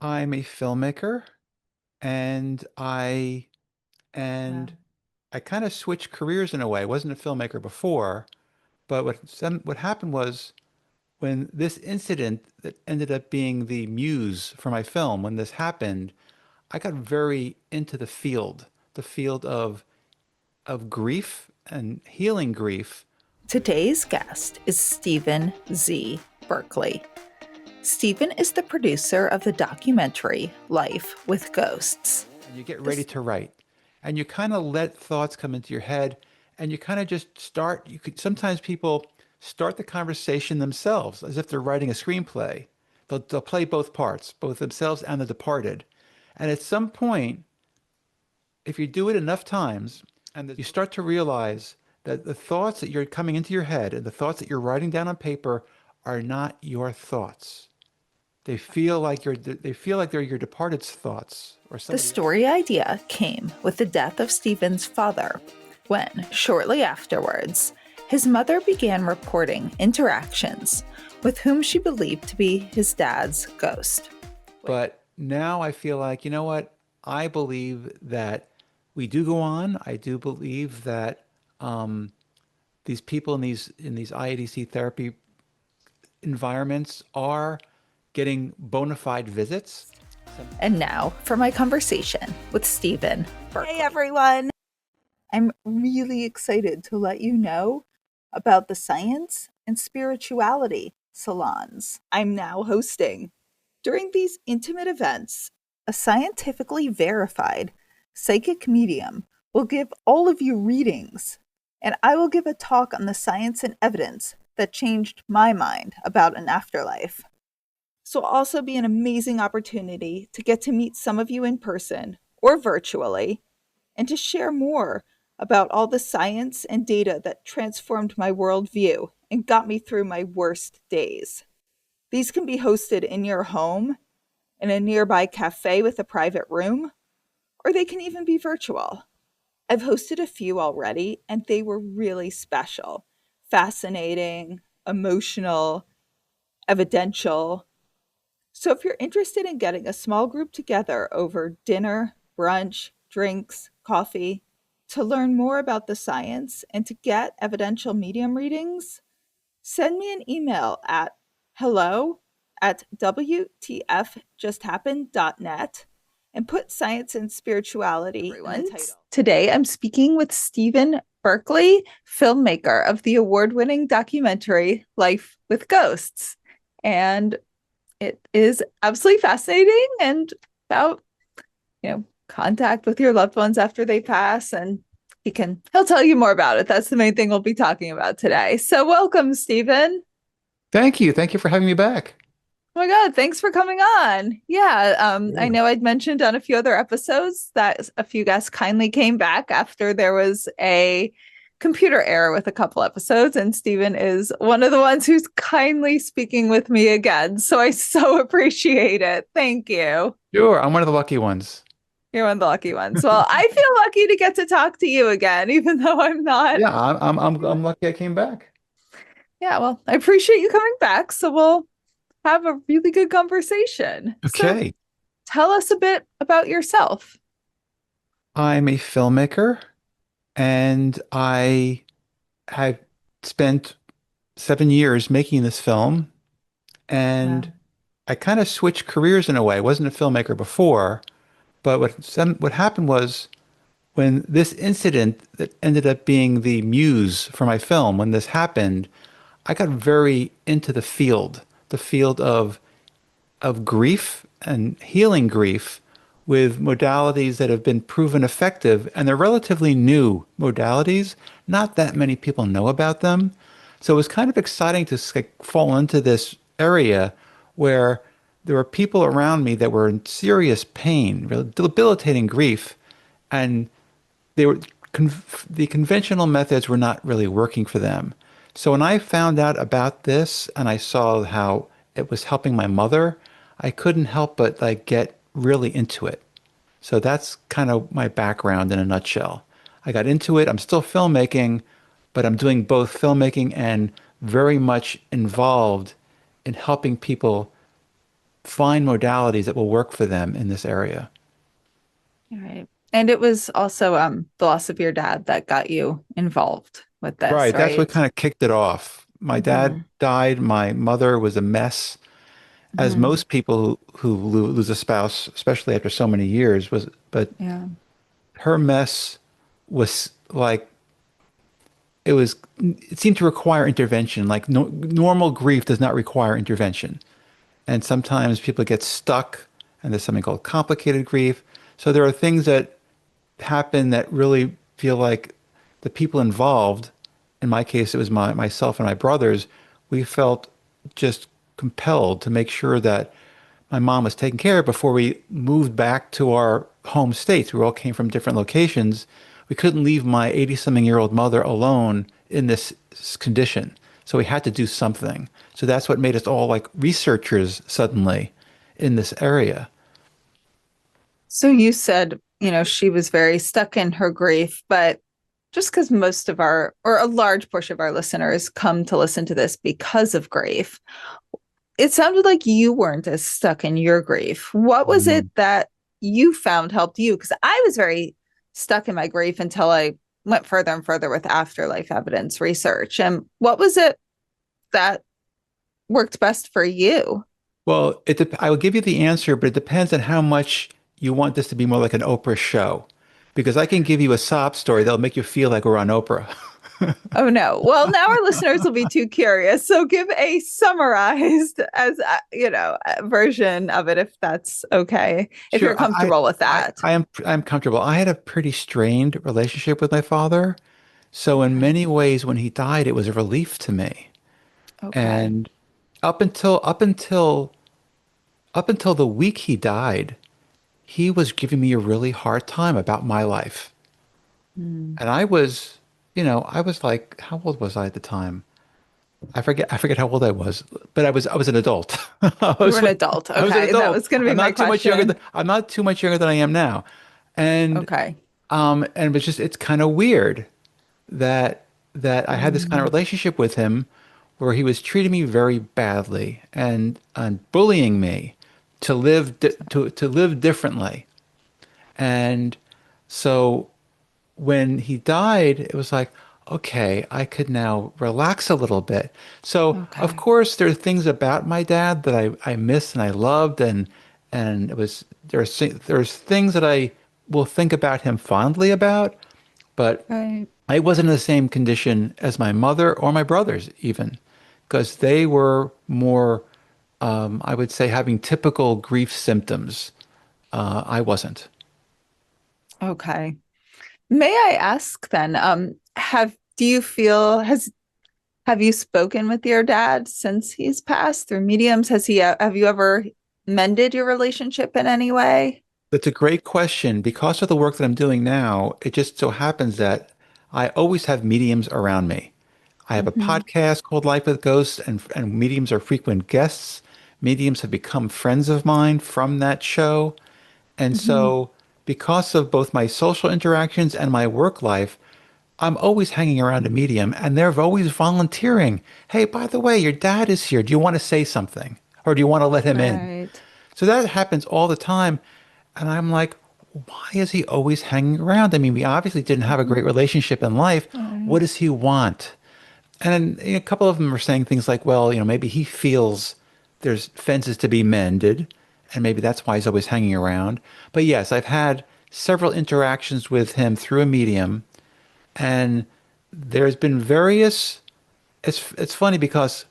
I'm a filmmaker and I Wow. and I kind of switched careers in a way. I wasn't a filmmaker before, but what happened was when this incident that ended up being the muse for my film, when this happened, I got very into the field of grief and healing grief. Today's guest is Stephen Z. Berkley. Stephen is the producer of the documentary Life with Ghosts. And you get ready This to write, and you kind of let thoughts come into your head, and you kind of just start. You could sometimes people start the conversation themselves as if they're writing a screenplay. They'll play both parts, both themselves and the departed. And at some point, if you do it enough times, you start to realize that the thoughts that you're coming into your head and the thoughts that you're writing down on paper are not your thoughts. They feel like they're your departed's thoughts or the somebody else. story idea came with the death of Stephen's father, when, shortly afterwards, his mother began reporting interactions with whom she believed to be his dad's ghost. But now I feel like, you know what? I believe that we do go on. I do believe that um, these people in these IADC therapy environments are getting bona fide visits. And now for my conversation with Stephen Berkley. Hey everyone. I'm really excited to let you know about the science and spirituality salons I'm now hosting. During these intimate events, a scientifically verified psychic medium will give all of you readings, and I will give a talk on the science and evidence that changed my mind about an afterlife. This will also be an amazing opportunity to get to meet some of you in person or virtually and to share more about all the science and data that transformed my worldview and got me through my worst days. These can be hosted in your home, in a nearby cafe with a private room, or they can even be virtual. I've hosted a few already, and they were really special, fascinating, emotional, evidential. So if you're interested in getting a small group together over dinner, brunch, drinks, coffee, to learn more about the science and to get evidential medium readings, send me an email at hello@wtfjusthappened.net and put science and spirituality in the title. Today I'm speaking with Stephen Berkley, filmmaker of the award-winning documentary Life with Ghosts. And it is absolutely fascinating and about, contact with your loved ones after they pass. And he'll tell you more about it. That's the main thing we'll be talking about today. So welcome, Stephen. Thank you. Thank you for having me back. Oh my God, thanks for coming on. Yeah, I Sure. know I'd mentioned on a few other episodes that a few guests kindly came back after there was a computer error with a couple episodes, and Stephen is one of the ones who's kindly speaking with me again. So I so appreciate it. Thank you. Sure, I'm one of the lucky ones. You're one of the lucky ones. Well, I feel lucky to get to talk to you again, even though I'm not. Yeah, I'm lucky I came back. Yeah, well, I appreciate you coming back. So we'll have a really good conversation. So Okay. tell us a bit about yourself. I'm a filmmaker and I have spent 7 years making this film, and Wow. I kind of switched careers in a way. I wasn't a filmmaker before, but what happened was when this incident that ended up being the muse for my film, when this happened, I got very into the field of grief and healing grief with modalities that have been proven effective, and they're relatively new modalities. Not that many people know about them. So it was kind of exciting to fall into this area where there were people around me that were in serious pain, really debilitating grief, and they were the conventional methods were not really working for them. So when I found out about this and I saw how it was helping my mother, I couldn't help but like get really into it. So that's kind of my background in a nutshell. I got into it. I'm still filmmaking, but I'm doing both filmmaking and very much involved in helping people find modalities that will work for them in this area. All right. And it was also the loss of your dad that got you involved with this, Right. That's what right? kind of kicked it off. My dad Hmm. died. My mother was a mess, as Hmm. most people who lose a spouse, especially after so many years, was. But Yeah. her mess was like it was. It seemed to require intervention. Like no, normal grief does not require intervention, and sometimes people get stuck, and there's something called complicated grief. So there are things that happen that really feel like the people involved, in my case, it was myself and my brothers, we felt just compelled to make sure that my mom was taken care of before we moved back to our home states. We all came from different locations. We couldn't leave my 80-something-year-old mother alone in this condition. So we had to do something. So that's what made us all like researchers suddenly in this area. So you said, she was very stuck in her grief, but just because most of or a large portion of our listeners come to listen to this because of grief, it sounded like you weren't as stuck in your grief. What was it Mm. that you found helped you? Because I was very stuck in my grief until I went further and further with afterlife evidence research. And what was it that worked best for you? Well, I will give you the answer, but it depends on how much you want this to be more like an Oprah show. Because I can give you a sob story that'll make you feel like we're on Oprah. Oh no. Well, now our listeners will be too curious. So give a summarized as version of it if that's okay. If you're Sure, comfortable with that. I'm comfortable. I had a pretty strained relationship with my father, so in Okay. many ways, when he died, it was a relief to me. Okay. And up until up until up until the week he died, he was giving me a really hard time about my life. Mm. And I was like, how old was I at the time? I forget how old I was, but I was an adult. You were an adult. I was an Okay. That adult. was going to be my question. I'm not too much younger than I am now. And Okay. and it's kind of weird that I had this kind of Mm. relationship with him where he was treating me very badly and bullying me to live differently. And so when he died, it was like, okay, I could now relax a little bit. So, of Okay. course, there are things about my dad that I miss and I loved, and there's things that I will think about him fondly about, but Right. I wasn't in the same condition as my mother or my brothers even, because they were more, I would say, having typical grief symptoms. I wasn't. Okay. May I ask then, do you feel have you spoken with your dad since he's passed through mediums? Have you ever mended your relationship in any way? That's a great question. Because of the work that I'm doing now, it just so happens that I always have mediums around me. I have a Hmm. podcast called Life with Ghosts, and mediums are frequent guests. Mediums have become friends of mine from that show. And Hmm. so, because of both my social interactions and my work life, I'm always hanging around a medium, and they're always volunteering. Hey, by the way, your dad is here. Do you want to say something? Or do you want to let him in? Right. So that happens all the time. And I'm like, why is he always hanging around? I mean, we obviously didn't have a Hmm. great relationship in life. What Right. does he want? And a couple of them are saying things like, well, maybe he feels there's fences to be mended, and maybe that's why he's always hanging around. But yes, I've had several interactions with him through a medium, and there's been various. It's funny because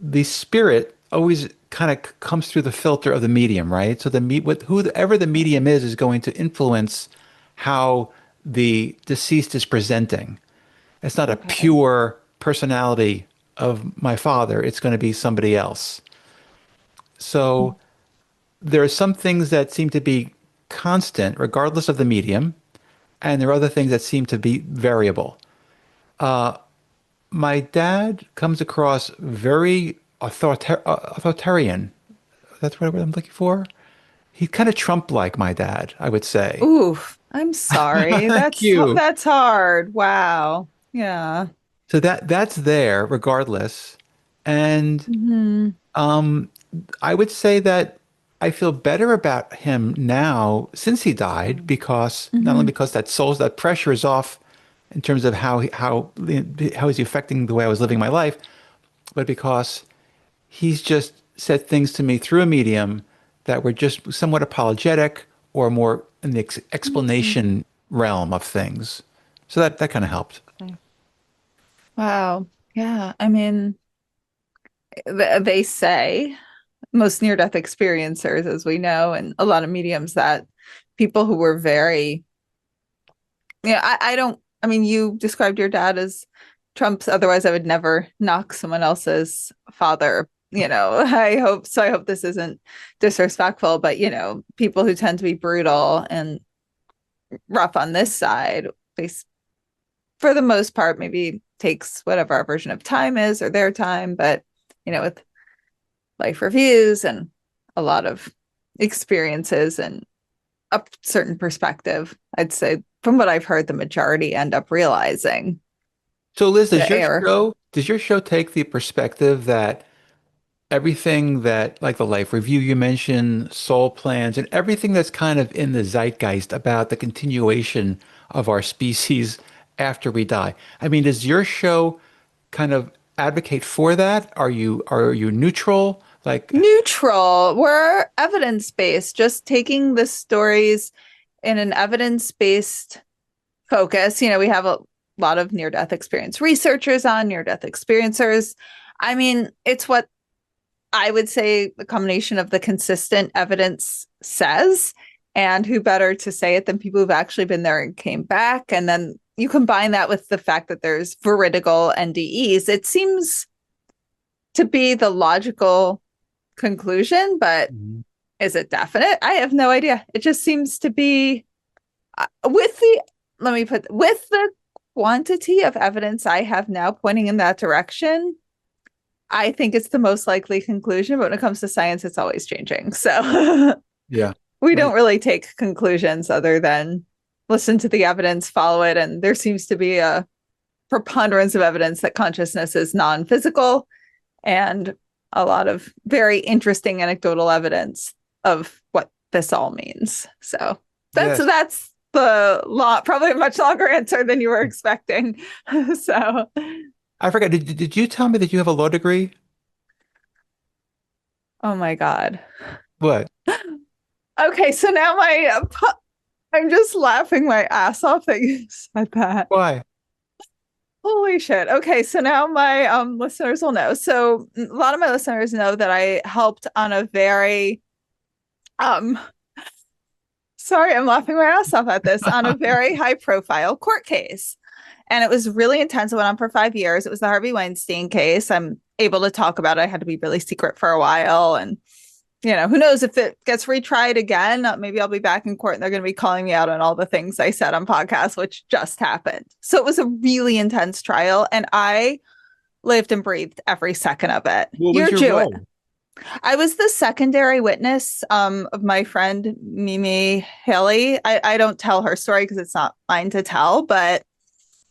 the spirit always kind of comes through the filter of the medium, right? So with whoever the medium is going to influence how the deceased is presenting. It's not a Okay. pure personality of my father. It's going to be somebody else. So there are some things that seem to be constant, regardless of the medium, and there are other things that seem to be variable. My dad comes across very authoritarian. That's what I'm looking for. He's kind of Trump-like, my dad, I would say. Ooh, I'm sorry. Thank you. That's hard. Wow. Yeah. So that's there regardless. And Hmm. I would say that I feel better about him now since he died because not only Mm-hmm. because that pressure is off in terms of how is he affecting the way I was living my life, but because he's just said things to me through a medium that were just somewhat apologetic or more in the explanation realm of things. So that kind of helped. Wow. Yeah. I mean, they say most near-death experiencers, as we know, and a lot of mediums, that people who were very, yeah, I don't, I mean, you described your dad as Trump's, otherwise I would never knock someone else's father. I hope so. I hope this isn't disrespectful, but people who tend to be brutal and rough on this side, they, for the most part, maybe takes whatever our version of time is or their time, but with life reviews and a lot of experiences and a certain perspective, I'd say from what I've heard, the majority end up realizing So Liz, the error. does your show take the perspective that everything that, like the life review you mentioned, soul plans, and everything that's kind of in the zeitgeist about the continuation of our species after we die? I mean, does your show kind of advocate for that? Are you neutral? Like, Neutral. We're evidence based, just taking the stories in an evidence based focus. We have a lot of near death experience researchers on, near death experiencers. I mean, it's what I would say the combination of the consistent evidence says, and who better to say it than people who've actually been there and came back. And then you combine that with the fact that there's veridical NDEs. It seems to be the logical conclusion, but Mhm. is it definite? I have no idea. It just seems to be with the quantity of evidence I have now pointing in that direction. I think it's the most likely conclusion, but when it comes to science, it's always changing. So Yeah. we Well, don't really take conclusions other than listen to the evidence, follow it. And there seems to be a preponderance of evidence that consciousness is non-physical, and a lot of very interesting anecdotal evidence of what this all means. So that's yes. that's the probably a much longer answer than you were expecting. So, I forgot. Did you tell me that you have a law degree? oh my God. What? Okay, so now I'm just laughing my ass off that you said that. Why? Holy shit. Okay, so now my listeners will know. So a lot of my listeners know that I helped on a very um sorry, I'm laughing my ass off at this, on a very high profile court case. And it was really intense. It went on for 5 years. It was the Harvey Weinstein case. I'm able to talk about it. I had to be really secret for a while. And, who knows if it gets retried again, maybe I'll be back in court and they're going to be calling me out on all the things I said on podcasts, which just happened. So it was a really intense trial. And I lived and breathed every second of it. What was You're your Jewish. role? I was the secondary witness of my friend Mimi Haley. I don't tell her story because it's not mine to tell, but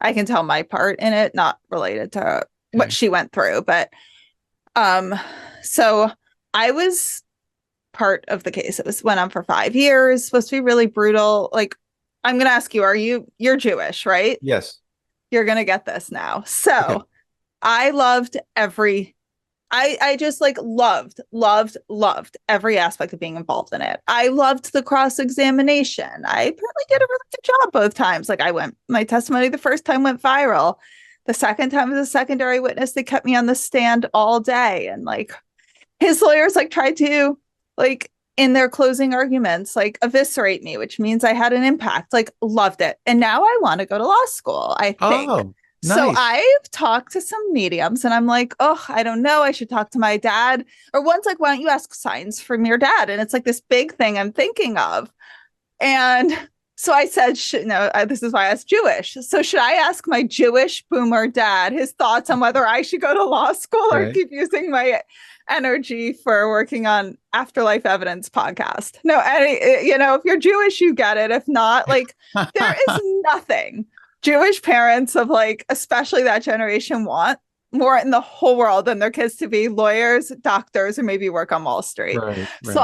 I can tell my part in it, not related to what Okay. she went through. But so I was part of the case. It went on for 5 years, supposed to be really brutal. Like, I'm gonna ask you, you're Jewish, right? Yes. You're gonna get this now. Okay. So I loved I just like loved every aspect of being involved in it. I loved the cross-examination. I apparently did a really good job both times. Like, my testimony the first time went viral. The second time as a secondary witness, they kept me on the stand all day. And like his lawyers like tried to like in their closing arguments, like eviscerate me, which means I had an impact. Like, loved it. And now I want to go to law school, I think. Oh, So nice. I've talked to some mediums and I'm like, oh, I don't know. I should talk to my dad. Or one's like, why don't you ask signs from your dad? And it's like this big thing I'm thinking of. And so I said, no, this is why I asked Jewish. So should I ask my Jewish boomer dad his thoughts on whether I should go to law school or Right. keep using my energy for working on Afterlife Evidence podcast? No, if you're Jewish, you get it. If not, like, there is nothing Jewish parents of like, especially that generation, want more in the whole world than their kids to be lawyers, doctors, or maybe work on Wall Street. Right, So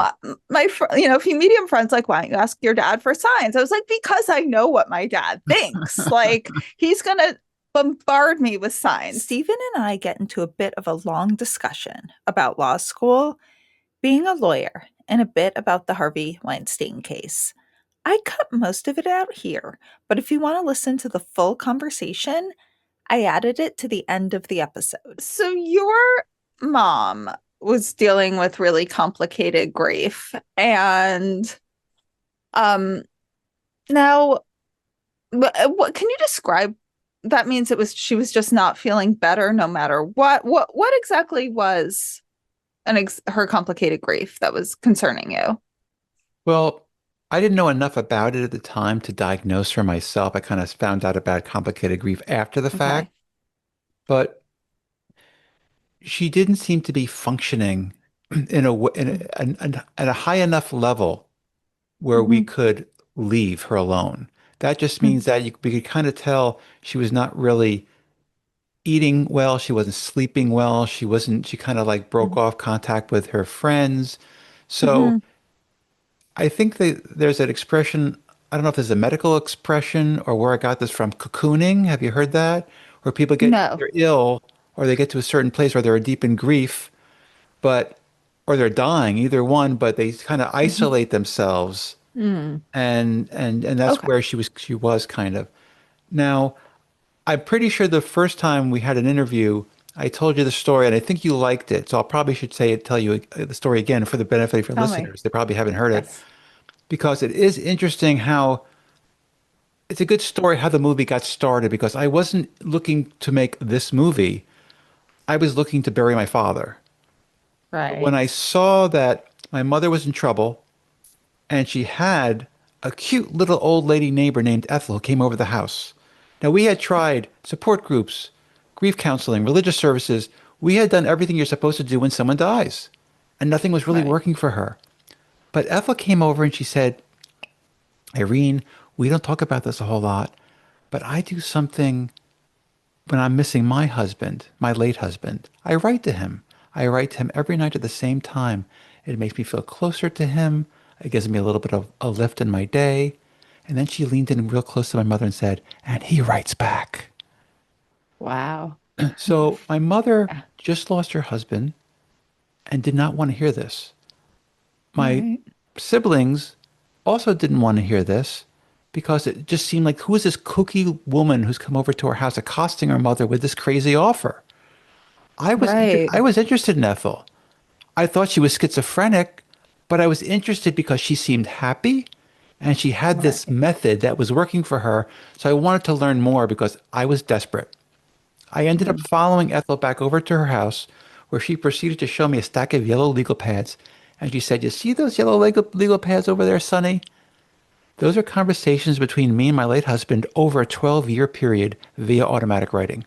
right. if you medium friends like, why don't you ask your dad for signs? I was like, because I know what my dad thinks. Like he's gonna bombard me with signs. Stephen and I get into a bit of a long discussion about law school, being a lawyer, and a bit about the Harvey Weinstein case. I cut most of it out here, but if you want to listen to the full conversation, I added it to the end of the episode. So your mom was dealing with really complicated grief, and now what can you describe? That means she was just not feeling better no matter what. What exactly was her complicated grief that was concerning you? Well, I didn't know enough about it at the time to diagnose for myself. I kind of found out about complicated grief after the fact, Okay. but she didn't seem to be functioning at a high enough level where we Mm-hmm. could leave her alone. That just means that we could kind of tell she was not really eating well. She wasn't sleeping well. She kind of like broke off contact with her friends. So Mm-hmm. I think there's an expression, I don't know if there's a medical expression or where I got this from, cocooning. Have you heard that? Where people No. they're ill or they get to a certain place where they're deep in grief, but, or they're dying, either one, but they kind of Mm-hmm. isolate themselves. Mm. And that's Okay. where she was kind of. Now, I'm pretty sure the first time we had an interview, I told you the story and I think you liked it. So I'll probably should tell you the story again for the benefit of your Tell me. listeners. They probably haven't heard it Yes. because it is interesting how it's a good story how the movie got started because I wasn't looking to make this movie. I was looking to bury my father. But when I Right. saw that my mother was in trouble and she had a cute little old lady neighbor named Ethel who came over the house. Now, we had tried support groups, grief counseling, religious services. We had done everything you're supposed to do when someone dies, and nothing was really Right. working for her. But Ethel came over and she said, Irene, we don't talk about this a whole lot, but I do something when I'm missing my husband, my late husband. I write to him. I write to him every night at the same time. It makes me feel closer to him. It gives me a little bit of a lift in my day. And then she leaned in real close to my mother and said, and he writes back. Wow. So my mother Yeah. just lost her husband and did not want to hear this. My Right. siblings also didn't want to hear this because it just seemed like who is this kooky woman who's come over to our house accosting our mother with this crazy offer? Right. I was interested in Ethel. I thought she was schizophrenic, but I was interested because she seemed happy and she had this Right. method that was working for her. So I wanted to learn more because I was desperate. I ended up Mhm. following Ethel back over to her house where she proceeded to show me a stack of yellow legal pads. And she said, you see those yellow legal pads over there, Sonny? Those are conversations between me and my late husband over a 12-year period via automatic writing.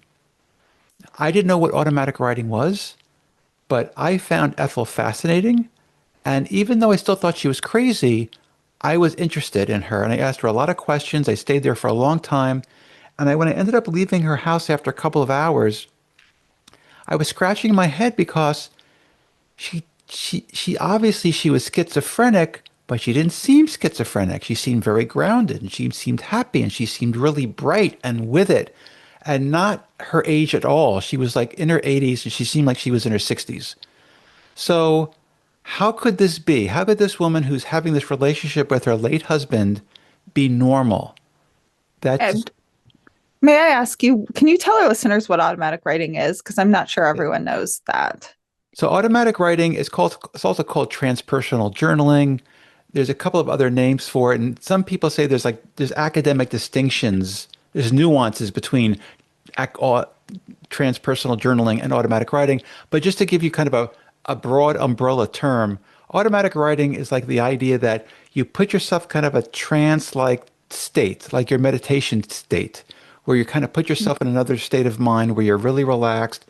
I didn't know what automatic writing was, but I found Ethel fascinating. And even though I still thought she was crazy, I was interested in her. And I asked her a lot of questions. I stayed there for a long time. And when I ended up leaving her house after a couple of hours, I was scratching my head because she obviously she was schizophrenic, but she didn't seem schizophrenic. She seemed very grounded and she seemed happy and she seemed really bright and with it and not her age at all. She was like in her 80s and she seemed like she was in her 60s. So how could this be? How could this woman who's having this relationship with her late husband be normal? That just And may I ask you, can you tell our listeners what automatic writing is? Because I'm not sure everyone knows that. so automatic writing is called, it's also called transpersonal journaling. There's a couple of other names for it, and some people say there's academic distinctions, there's nuances between transpersonal journaling and automatic writing. But just to give you kind of a broad umbrella term, automatic writing is like the idea that you put yourself kind of a trance-like state, like your meditation state, where you kind of put yourself in another state of mind where you're really relaxed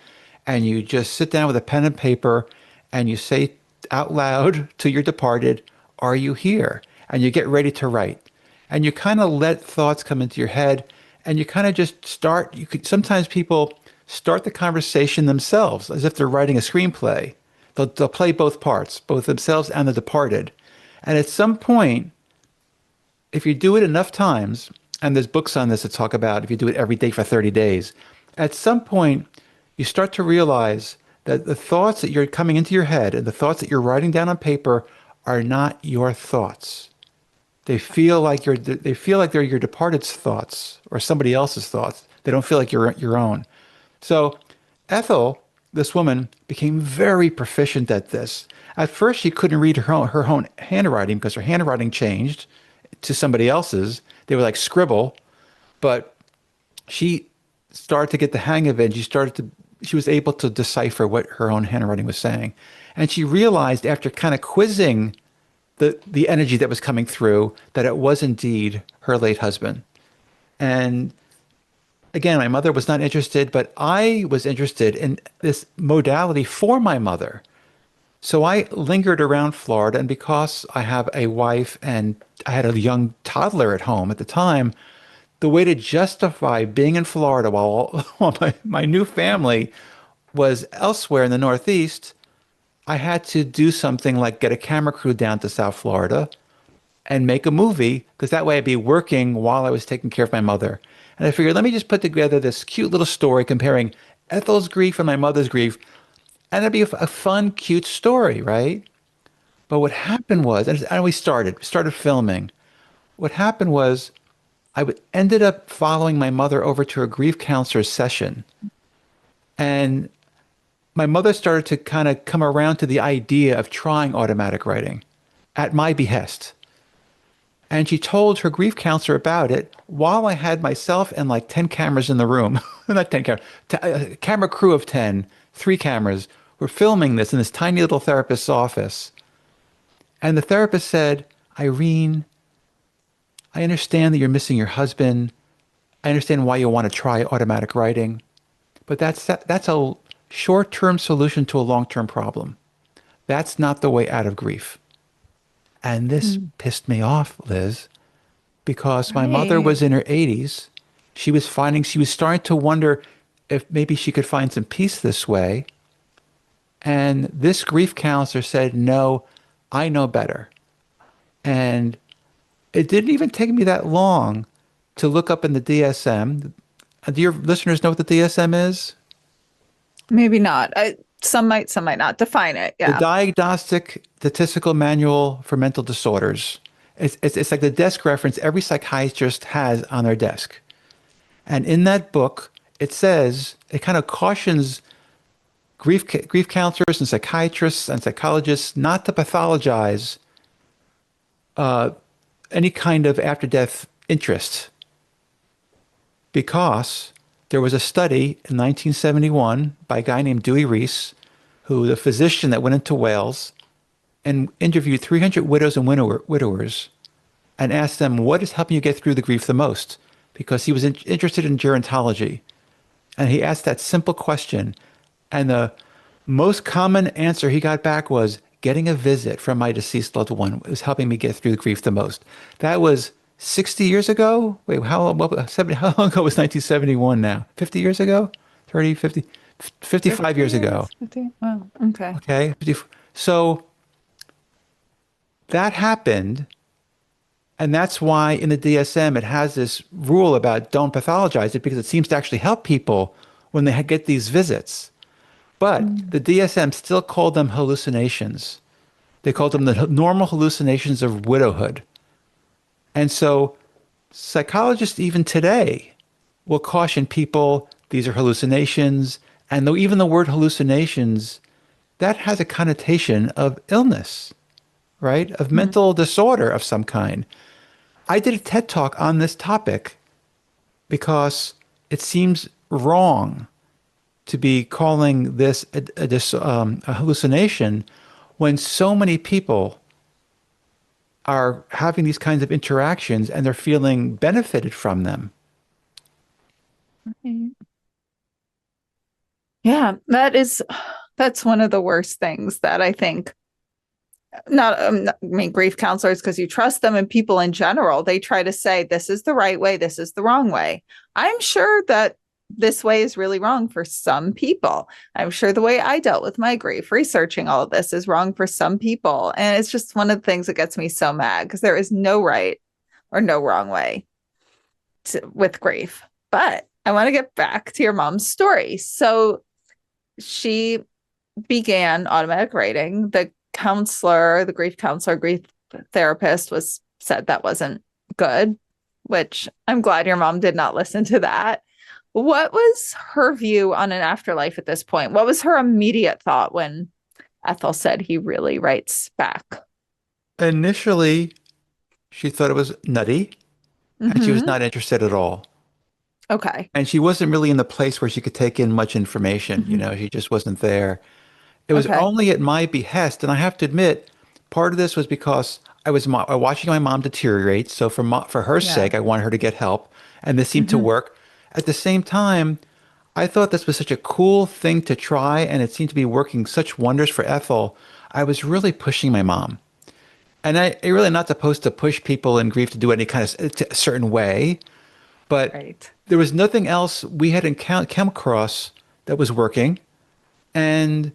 and you just sit down with a pen and paper and you say out loud to your departed, are you here? And you get ready to write. And you kind of let thoughts come into your head and you kind of just start. You could sometimes people start the conversation themselves as if they're writing a screenplay. They'll play both parts, both themselves and the departed. And at some point, if you do it enough times, and there's books on this that talk about if you do it every day for 30 days, at some point, you start to realize that the thoughts that you're coming into your head and the thoughts that you're writing down on paper are not your thoughts. They feel like they're your departed's thoughts or somebody else's thoughts. They don't feel like your own. So Ethel, this woman, became very proficient at this. At first, she couldn't read her own handwriting because her handwriting changed to somebody else's. They were like scribble, but she started to get the hang of it. And she was able to decipher what her own handwriting was saying. And she realized after kind of quizzing the energy that was coming through that it was indeed her late husband. And again, my mother was not interested, but I was interested in this modality for my mother. So I lingered around Florida, and because I have a wife and I had a young toddler at home at the time, the way to justify being in Florida while my new family was elsewhere in the Northeast, I had to do something like get a camera crew down to South Florida and make a movie, because that way I'd be working while I was taking care of my mother. And I figured, let me just put together this cute little story comparing Ethel's grief and my mother's grief, and it'd be a fun, cute story, right? But what happened was, and we started filming. What happened was, ended up following my mother over to a grief counselor's session, and my mother started to kind of come around to the idea of trying automatic writing at my behest. And she told her grief counselor about it while I had myself and like 10 cameras in the room. Not 10 cameras, a camera crew of 10, 3 cameras. Were filming this in this tiny little therapist's office. And the therapist said, Irene, I understand that you're missing your husband. I understand why you want to try automatic writing. But that's a short-term solution to a long-term problem. That's not the way out of grief. And this pissed me off, Liz, because my mother was in her 80s. She was starting to wonder if maybe she could find some peace this way. And this grief counselor said, no, I know better. And it didn't even take me that long to look up in the DSM. Do your listeners know what the DSM is? Maybe not. Some might not. Define it. Yeah. The Diagnostic Statistical Manual for Mental Disorders. It's like the desk reference every psychiatrist has on their desk. And in that book, it kind of cautions grief counselors and psychiatrists and psychologists not to pathologize any kind of after-death interest, because there was a study in 1971 by a guy named Dewey Reese, who the physician that went into Wales and interviewed 300 widows and widowers and asked them, what is helping you get through the grief the most? Because he was interested in gerontology. And he asked that simple question. And the most common answer he got back was, getting a visit from my deceased loved one was helping me get through the grief the most. That was 60 years ago? Wait, how long ago was 1971 now? 50 years ago? 30, 50, 55 years ago. 50? Wow, okay. Okay. So that happened. And that's why in the DSM, it has this rule about don't pathologize it, because it seems to actually help people when they get these visits. But the DSM still called them hallucinations. They called them the normal hallucinations of widowhood. And so psychologists even today will caution people, these are hallucinations. And though even the word hallucinations, that has a connotation of illness, right? Of mental disorder of some kind. I did a TED Talk on this topic because it seems wrong to be calling this a hallucination when so many people are having these kinds of interactions and they're feeling benefited from them. Yeah, that's one of the worst things that I think. I mean, grief counselors, because you trust them, and people in general, they try to say this is the right way, this is the wrong way. I'm sure that this way is really wrong for some people. I'm sure the way I dealt with my grief, researching all of this, is wrong for some people. And it's just one of the things that gets me so mad because there is no right or no wrong way with grief. But I want to get back to your mom's story. So she began automatic writing. The counselor, the grief counselor, grief therapist was said that wasn't good, which I'm glad your mom did not listen to that. What was her view on an afterlife at this point? What was her immediate thought when Ethel said he really writes back? Initially, she thought it was nutty and she was Mm-hmm. not interested at all. Okay. And she wasn't really in the place where she could take in much information. Mm-hmm. She just wasn't there. It was Okay. only at my behest, and I have to admit, part of this was because I was watching my mom deteriorate. So for her Yeah. sake, I wanted her to get help, and this seemed to Mm-hmm. work. At the same time, I thought this was such a cool thing to try, and it seemed to be working such wonders for Ethel. I was really pushing my mom, and I really not supposed to push people in grief to do any kind of certain way, but Right. there was nothing else we had come across that was working, and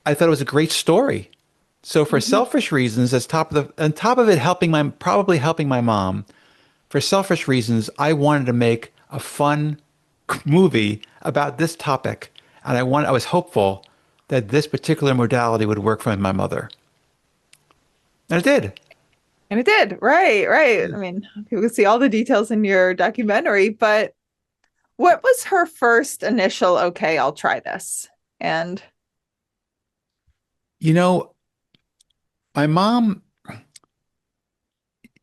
I thought it was a great story. So for Mm-hmm. selfish reasons, on top of it probably helping my mom, for selfish reasons, I wanted to make a fun movie about this topic, and I was hopeful that this particular modality would work for my mother, and it did. And it did. Right. Right. I mean, you can see all the details in your documentary, but what was her first initial, okay, I'll try this? And You know, my mom,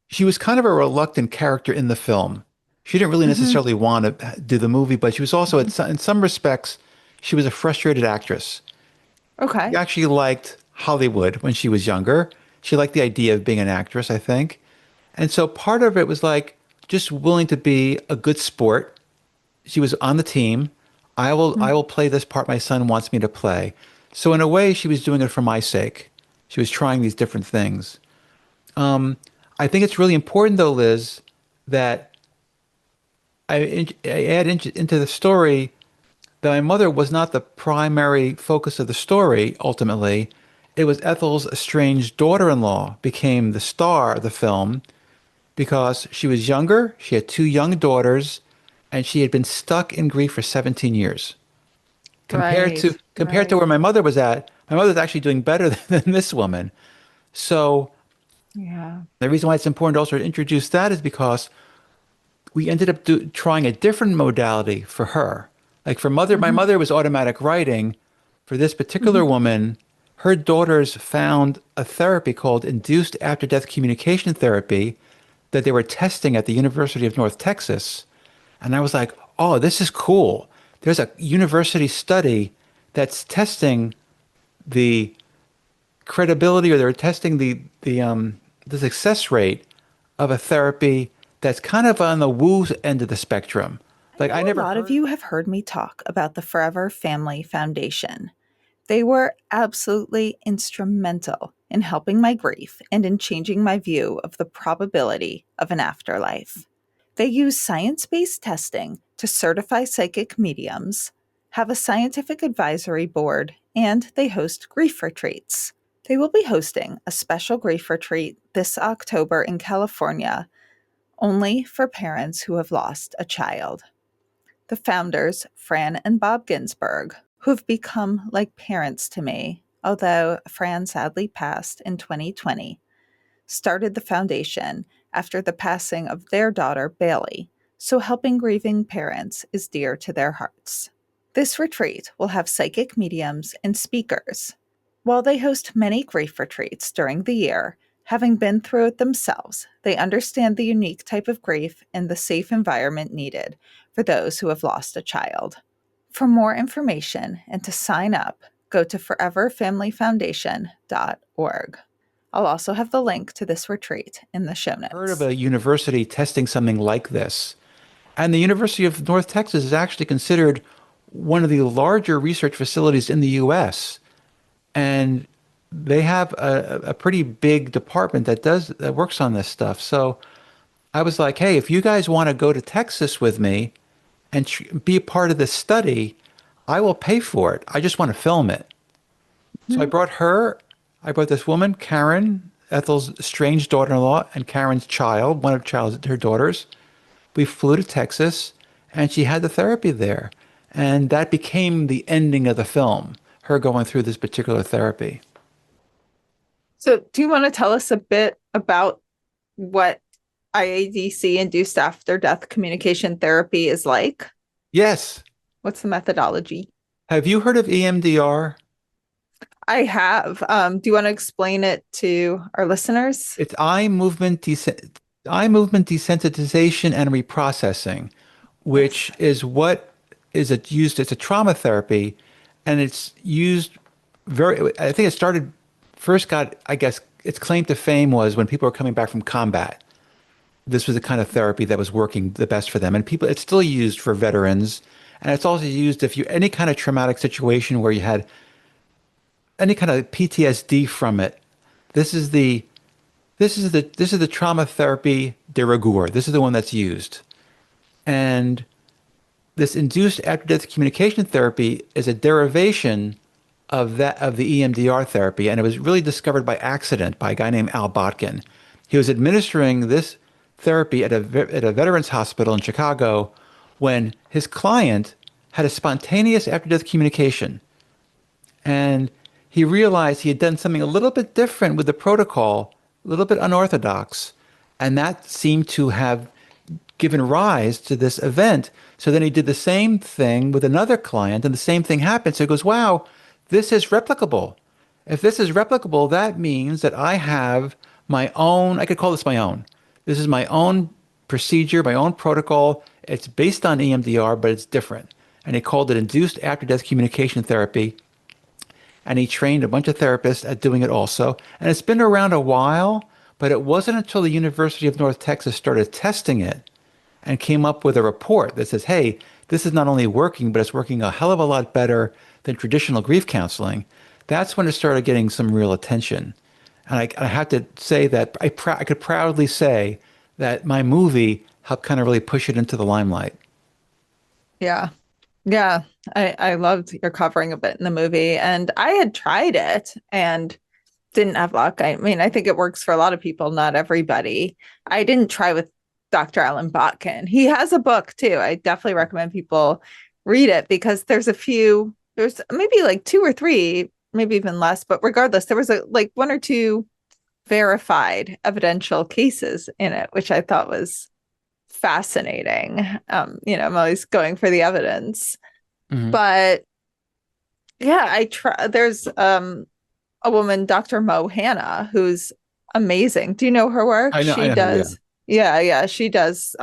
she was kind of a reluctant character in the film. She didn't really mm-hmm. necessarily want to do the movie, but she was also, Mm-hmm. in some respects, she was a frustrated actress. She Okay. actually liked Hollywood when she was younger. She liked the idea of being an actress, I think. And so part of it was like just willing to be a good sport. She was on the team. I will play this part my son wants me to play. So in a way, she was doing it for my sake. She was trying these different things. I think it's really important, though, Liz, that I add into the story that my mother was not the primary focus of the story, ultimately. It was Ethel's estranged daughter-in-law became the star of the film because she was younger, she had two young daughters, and she had been stuck in grief for 17 years. Right. Compared to Right. where my mother was at, my mother's actually doing better than this woman. So Yeah. the reason why it's important to also introduce that is because we ended up trying a different modality for her. Like my Mm-hmm. mother was automatic writing. For this Mm-hmm. particular woman, her daughters found a therapy called induced after death communication therapy that they were testing at the University of North Texas. And I was like, oh, this is cool. There's a university study that's testing the credibility, or they're testing the success rate of a therapy that's kind of on the woo end of the spectrum. I Like I know a never lot of heard. you have heard me talk about the Forever Family Foundation. They were absolutely instrumental in helping my grief and in changing my view of the probability of an afterlife. They use science based testing to certify psychic mediums, have a scientific advisory board, and they host grief retreats. They will be hosting a special grief retreat this October in California only for parents who have lost a child. The founders, Fran and Bob Ginsberg, who've become like parents to me, although Fran sadly passed in 2020, started the foundation after the passing of their daughter, Bailey, so helping grieving parents is dear to their hearts. This retreat will have psychic mediums and speakers. While they host many grief retreats during the year, having been through it themselves, they understand the unique type of grief and the safe environment needed for those who have lost a child. For more information and to sign up, go to foreverfamilyfoundation.org. I'll also have the link to this retreat in the show Heard of notes. a university testing something like this. And the University of North Texas is actually considered one of the larger research facilities in the US. And they have a pretty big department that works on this stuff. So I was like, hey, if you guys want to go to Texas with me and be a part of this study, I will pay for it. I just want to film it. So Mhm. I brought this woman, Karen, Ethel's strange daughter-in-law, and Karen's child, one of her daughters. We flew to Texas, and she had the therapy there. And that became the ending of the film, her going through this particular therapy. So, do you want to tell us a bit about what IADC induced after death communication therapy is like? Yes. What's the methodology? Have you heard of EMDR? I have. Do you want to explain it to our listeners? It's eye movement desensitization and reprocessing, which Yes. is what is it used. It's a trauma therapy, and it's used I think it started first got I guess its claim to fame was when people were coming back from combat. This was the kind of therapy that was working the best for them, and people it's still used for veterans, and it's also used if you any kind of traumatic situation where you had any kind of PTSD from it. This is the this is the trauma therapy de rigueur. This is the one that's used. And this induced after death communication therapy is a derivation of the EMDR therapy, and it was really discovered by accident by a guy named Al Botkin. He was administering this therapy at a veterans hospital in Chicago when his client had a spontaneous after death communication. And he realized he had done something a little bit different with the protocol, a little bit unorthodox. And that seemed to have given rise to this event. So then he did the same thing with another client, and the same thing happened. So he goes, wow, this is replicable. If this is replicable, that means that I have my own, I could call this my own. This is my own procedure, my own protocol. It's based on EMDR, but it's different. And he called it induced after death communication therapy, and he trained a bunch of therapists at doing it also. And it's been around a while, but it wasn't until the University of North Texas started testing it and came up with a report that says, hey, this is not only working, but it's working a hell of a lot better than traditional grief counseling. That's when it started getting some real attention. And I have to say that I could proudly say that my movie helped kind of really push it into the limelight. Yeah. Yeah. I loved your covering of it in the movie. And I had tried it and didn't have luck. I mean, I think it works for a lot of people, not everybody. I didn't try with Dr. Alan Botkin. He has a book too. I definitely recommend people read it because there's maybe like two or three, maybe even less, but regardless, there was like one or two verified evidential cases in it, which I thought was fascinating. I'm always going for the evidence, Hmm. but yeah, there's a woman, Dr. Mo Hanna, who's amazing. Do you know her work? I She know her, yeah. does, yeah, she does.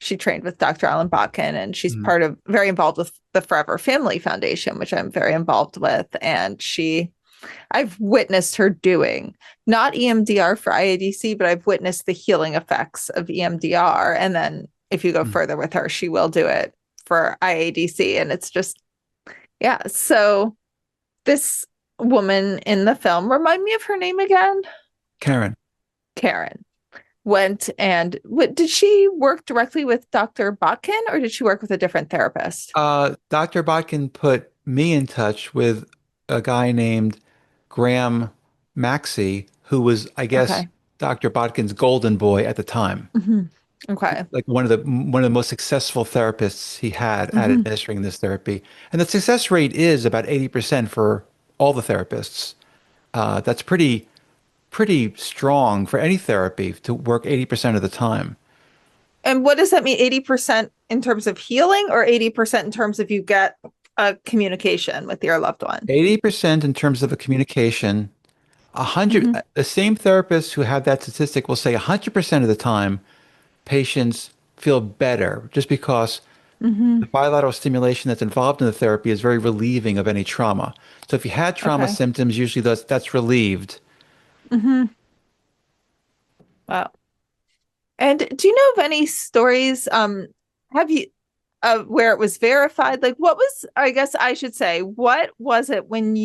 She trained with Dr. Alan Botkin, and she's Mhm. very involved with the Forever Family Foundation, which I'm very involved with. And I've witnessed her doing not EMDR for IADC, but I've witnessed the healing effects of EMDR. And then if you go Mhm. further with her, she will do it for IADC. And it's just, yeah. So this woman in the film, remind me of her name again? Karen. Karen went and did she work directly with Dr. Botkin or did she work with a different therapist? Dr. Botkin put me in touch with a guy named Graham Maxey, who was, I guess, Okay. Dr. Botkin's golden boy at the time. Hmm. Okay. Like one of the most successful therapists he had at Hmm. administering this therapy. And the success rate is about 80% for all the therapists. That's pretty strong for any therapy to work 80% of the time. And what does that mean? 80% in terms of healing or 80% in terms of you get a communication with your loved one? 80% in terms of a communication, Hmm. the same therapists who have that statistic will say 100% of the time patients feel better just because Hmm. the bilateral stimulation that's involved in the therapy is very relieving of any trauma. So if you had trauma Okay. symptoms, usually that's relieved. Hmm. Wow. And do you know of any stories? Have you where it was verified? Like, what was, I guess I should say, what was it when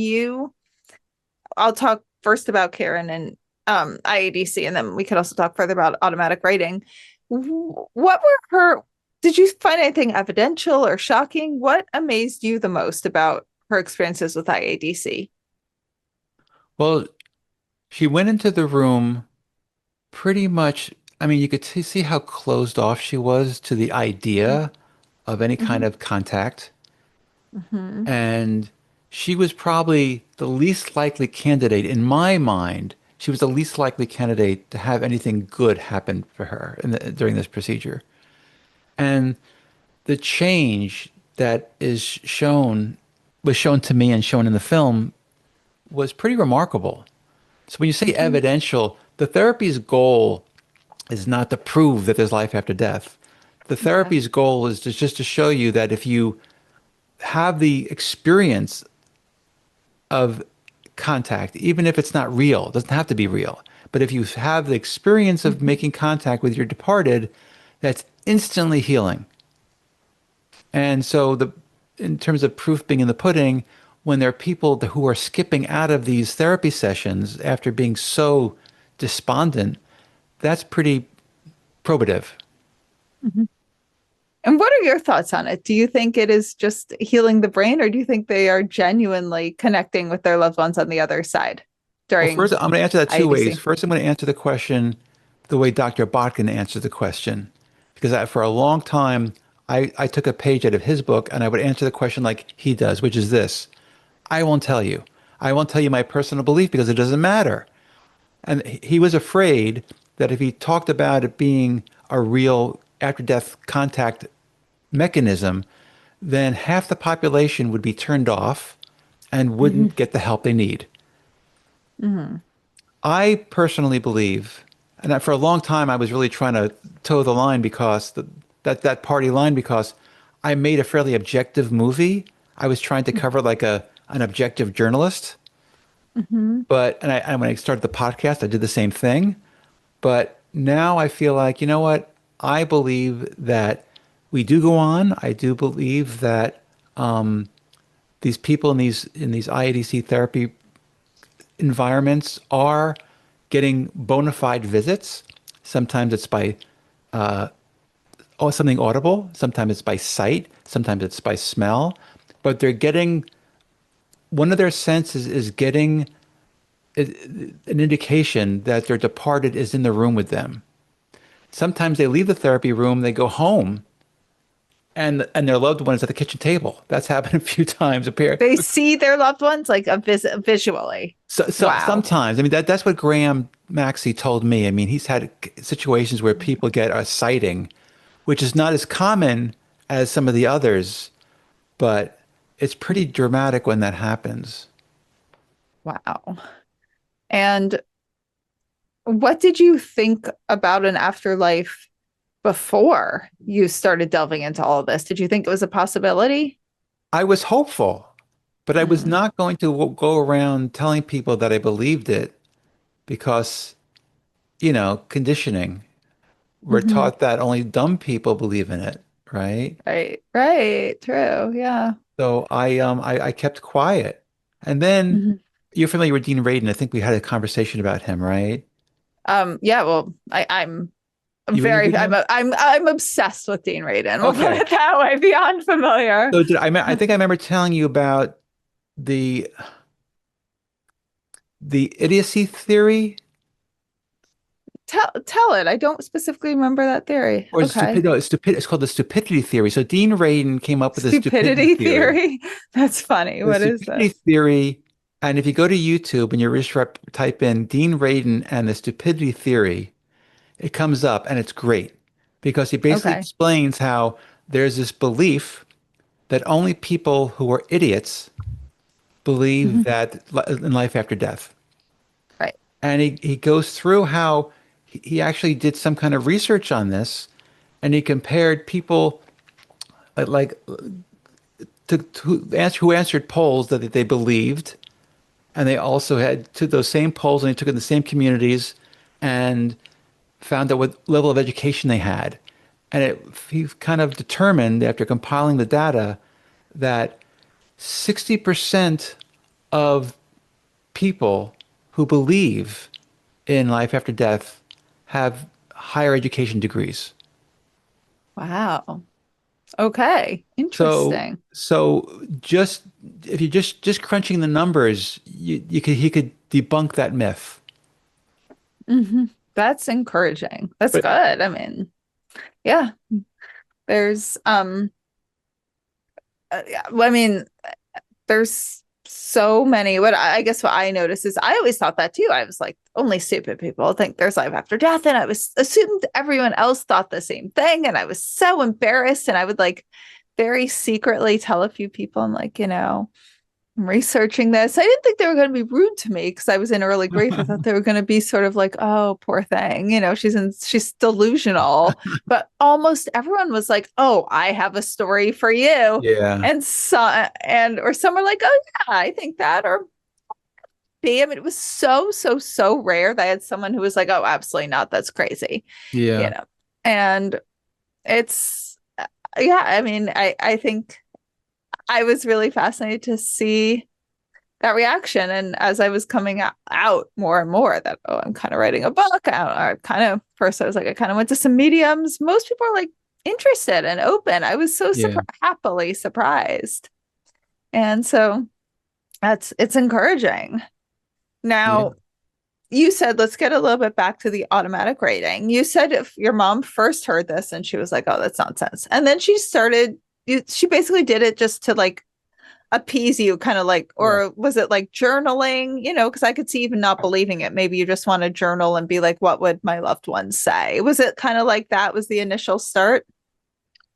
I'll talk first about Karen and IADC, and then we could also talk further about automatic writing. What were her Did you find anything evidential or shocking? What amazed you the most about her experiences with IADC? Well, she went into the room pretty much. I mean, you could see how closed off she was to the idea of any kind Mm-hmm. of contact. Mm-hmm. And she was probably the least likely candidate, in my mind. She was the least likely candidate to have anything good happen for her during this procedure. And the change that is shown was shown to me and shown in the film was pretty remarkable. So when you say Mm-hmm. evidential, the therapy's goal is not to prove that there's life after death. The Okay. therapy's goal is just to show you that if you have the experience of contact, even if it's not real, it doesn't have to be real, but if you have the experience of Mm-hmm. making contact with your departed, that's instantly healing. And so in terms of proof being in the pudding, when there are people who are skipping out of these therapy sessions after being so despondent, that's pretty probative. Mm-hmm. And what are your thoughts on it? Do you think it is just healing the brain, or do you think they are genuinely connecting with their loved ones on the other side Well, during first, I'm going to answer that two ways. IADC? First, I'm going to answer the question the way Dr. Botkin answered the question. Because for a long time, I took a page out of his book and I would answer the question like he does, which is this: I won't tell you. I won't tell you my personal belief because it doesn't matter. And he was afraid that if he talked about it being a real after death contact mechanism, then half the population would be turned off and Mm-hmm. wouldn't get the help they need. Mm-hmm. I personally believe, and for a long time I was really trying to toe the line because that party line because I made a fairly objective movie. I was trying to cover like an objective journalist, Mm-hmm. but and when I started the podcast, I did the same thing. But now I feel like, you know what? I believe that we do go on. I do believe that these people in these IADC therapy environments are getting bona fide visits. Sometimes it's by something audible, sometimes it's by sight, sometimes it's by smell, but they're getting one of their senses is getting an indication that their departed is in the room with them. Sometimes they leave the therapy room, they go home, and their loved one is at the kitchen table. That's happened a few times. They see their loved ones like visually. So Wow. sometimes, I mean, that's what Graham Maxey told me. I mean, he's had situations where people get a sighting, which is not as common as some of the others, but it's pretty dramatic when that happens. Wow. And what did you think about an afterlife before you started delving into all of this? Did you think it was a possibility? I was hopeful, but I was Mm-hmm. not going to go around telling people that I believed it because, conditioning. We're Mm-hmm. taught that only dumb people believe in it, right? Right, right, true, yeah. So I kept quiet. And then Mhm. you're familiar with Dean Radin. I think we had a conversation about him, right? Yeah, well, I'm You interviewed him? I'm obsessed with Dean Radin. We'll put Okay. it that way, beyond familiar. So I think I remember telling you about the the idiocy theory Tell it. I don't specifically remember that theory. or Okay. it's called the stupidity theory. So Dean Radin came up with the stupidity Stupidity theory. theory. That's funny. The What is stupidity this? theory, and if you go to YouTube and you just type in Dean Radin and the stupidity theory, it comes up and it's great because he basically Okay. explains how there's this belief that only people who are idiots believe Mhm. that in life after death. Right. And he goes through how he actually did some kind of research on this and he compared people like who answered polls that they believed and they also had took those same polls and they took it in the same communities and found out what level of education they had. And he kind of determined after compiling the data that 60% of people who believe in life after death have higher education degrees. Wow. Okay. So Interesting. so just if you just crunching the numbers, you could he could debunk that myth. Hmm. That's encouraging. That's But good. I mean, yeah, there's yeah, well, I mean, there's so many. What I guess what I noticed is I always thought that too. I was like, only stupid people think there's life after death. And I was assumed everyone else thought the same thing. And I was so embarrassed. And I would like very secretly tell a few people, I'm like, I'm researching this. I didn't think they were going to be rude to me because I was in early grief. I thought they were going to be sort of like, oh, poor thing. She's delusional. But almost everyone was like, oh, I have a story for you. yeah, Or some are like, oh yeah, I think that. Or B, I mean, it was so, so, so rare that I had someone who was like, oh, absolutely not. That's crazy. You yeah, know. And it's yeah, I mean, I think I was really fascinated to see that reaction. And as I was coming out more and more that, oh, I'm kind of writing a book, I kind of first I was like, I kind of went to some mediums. Most people are like interested and open. I was so yeah, happily surprised. And so it's encouraging. yeah. Now, you said, let's get a little bit back to the automatic rating. You said if your mom first heard this and she was like, oh, that's nonsense. And then she basically did it just to like appease you, kind of like, Right. or was it like journaling? Because I could see even not believing it. Maybe you just want to journal and be like, what would my loved ones say? Was it kind of like that was the initial start?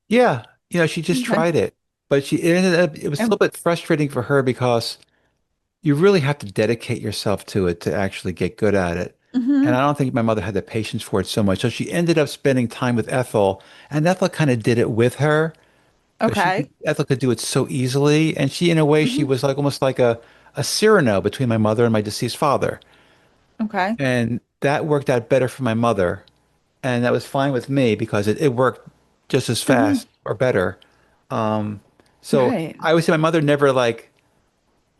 Yeah, she just Okay. tried it, but it ended up, it was a little Um, bit frustrating for her because you really have to dedicate yourself to it to actually get good at it. And mhm. I don't think my mother had the patience for it so much. So she ended up spending time with Ethel, and Ethel kind of did it with her because Okay. Ethel could do it so easily. And she, in a way, she Mhm. was like almost like a Cyrano between my mother and my deceased father. Okay. And that worked out better for my mother. And that was fine with me because it worked just as Mhm. fast or better. Um, so Right. I would say my mother never like,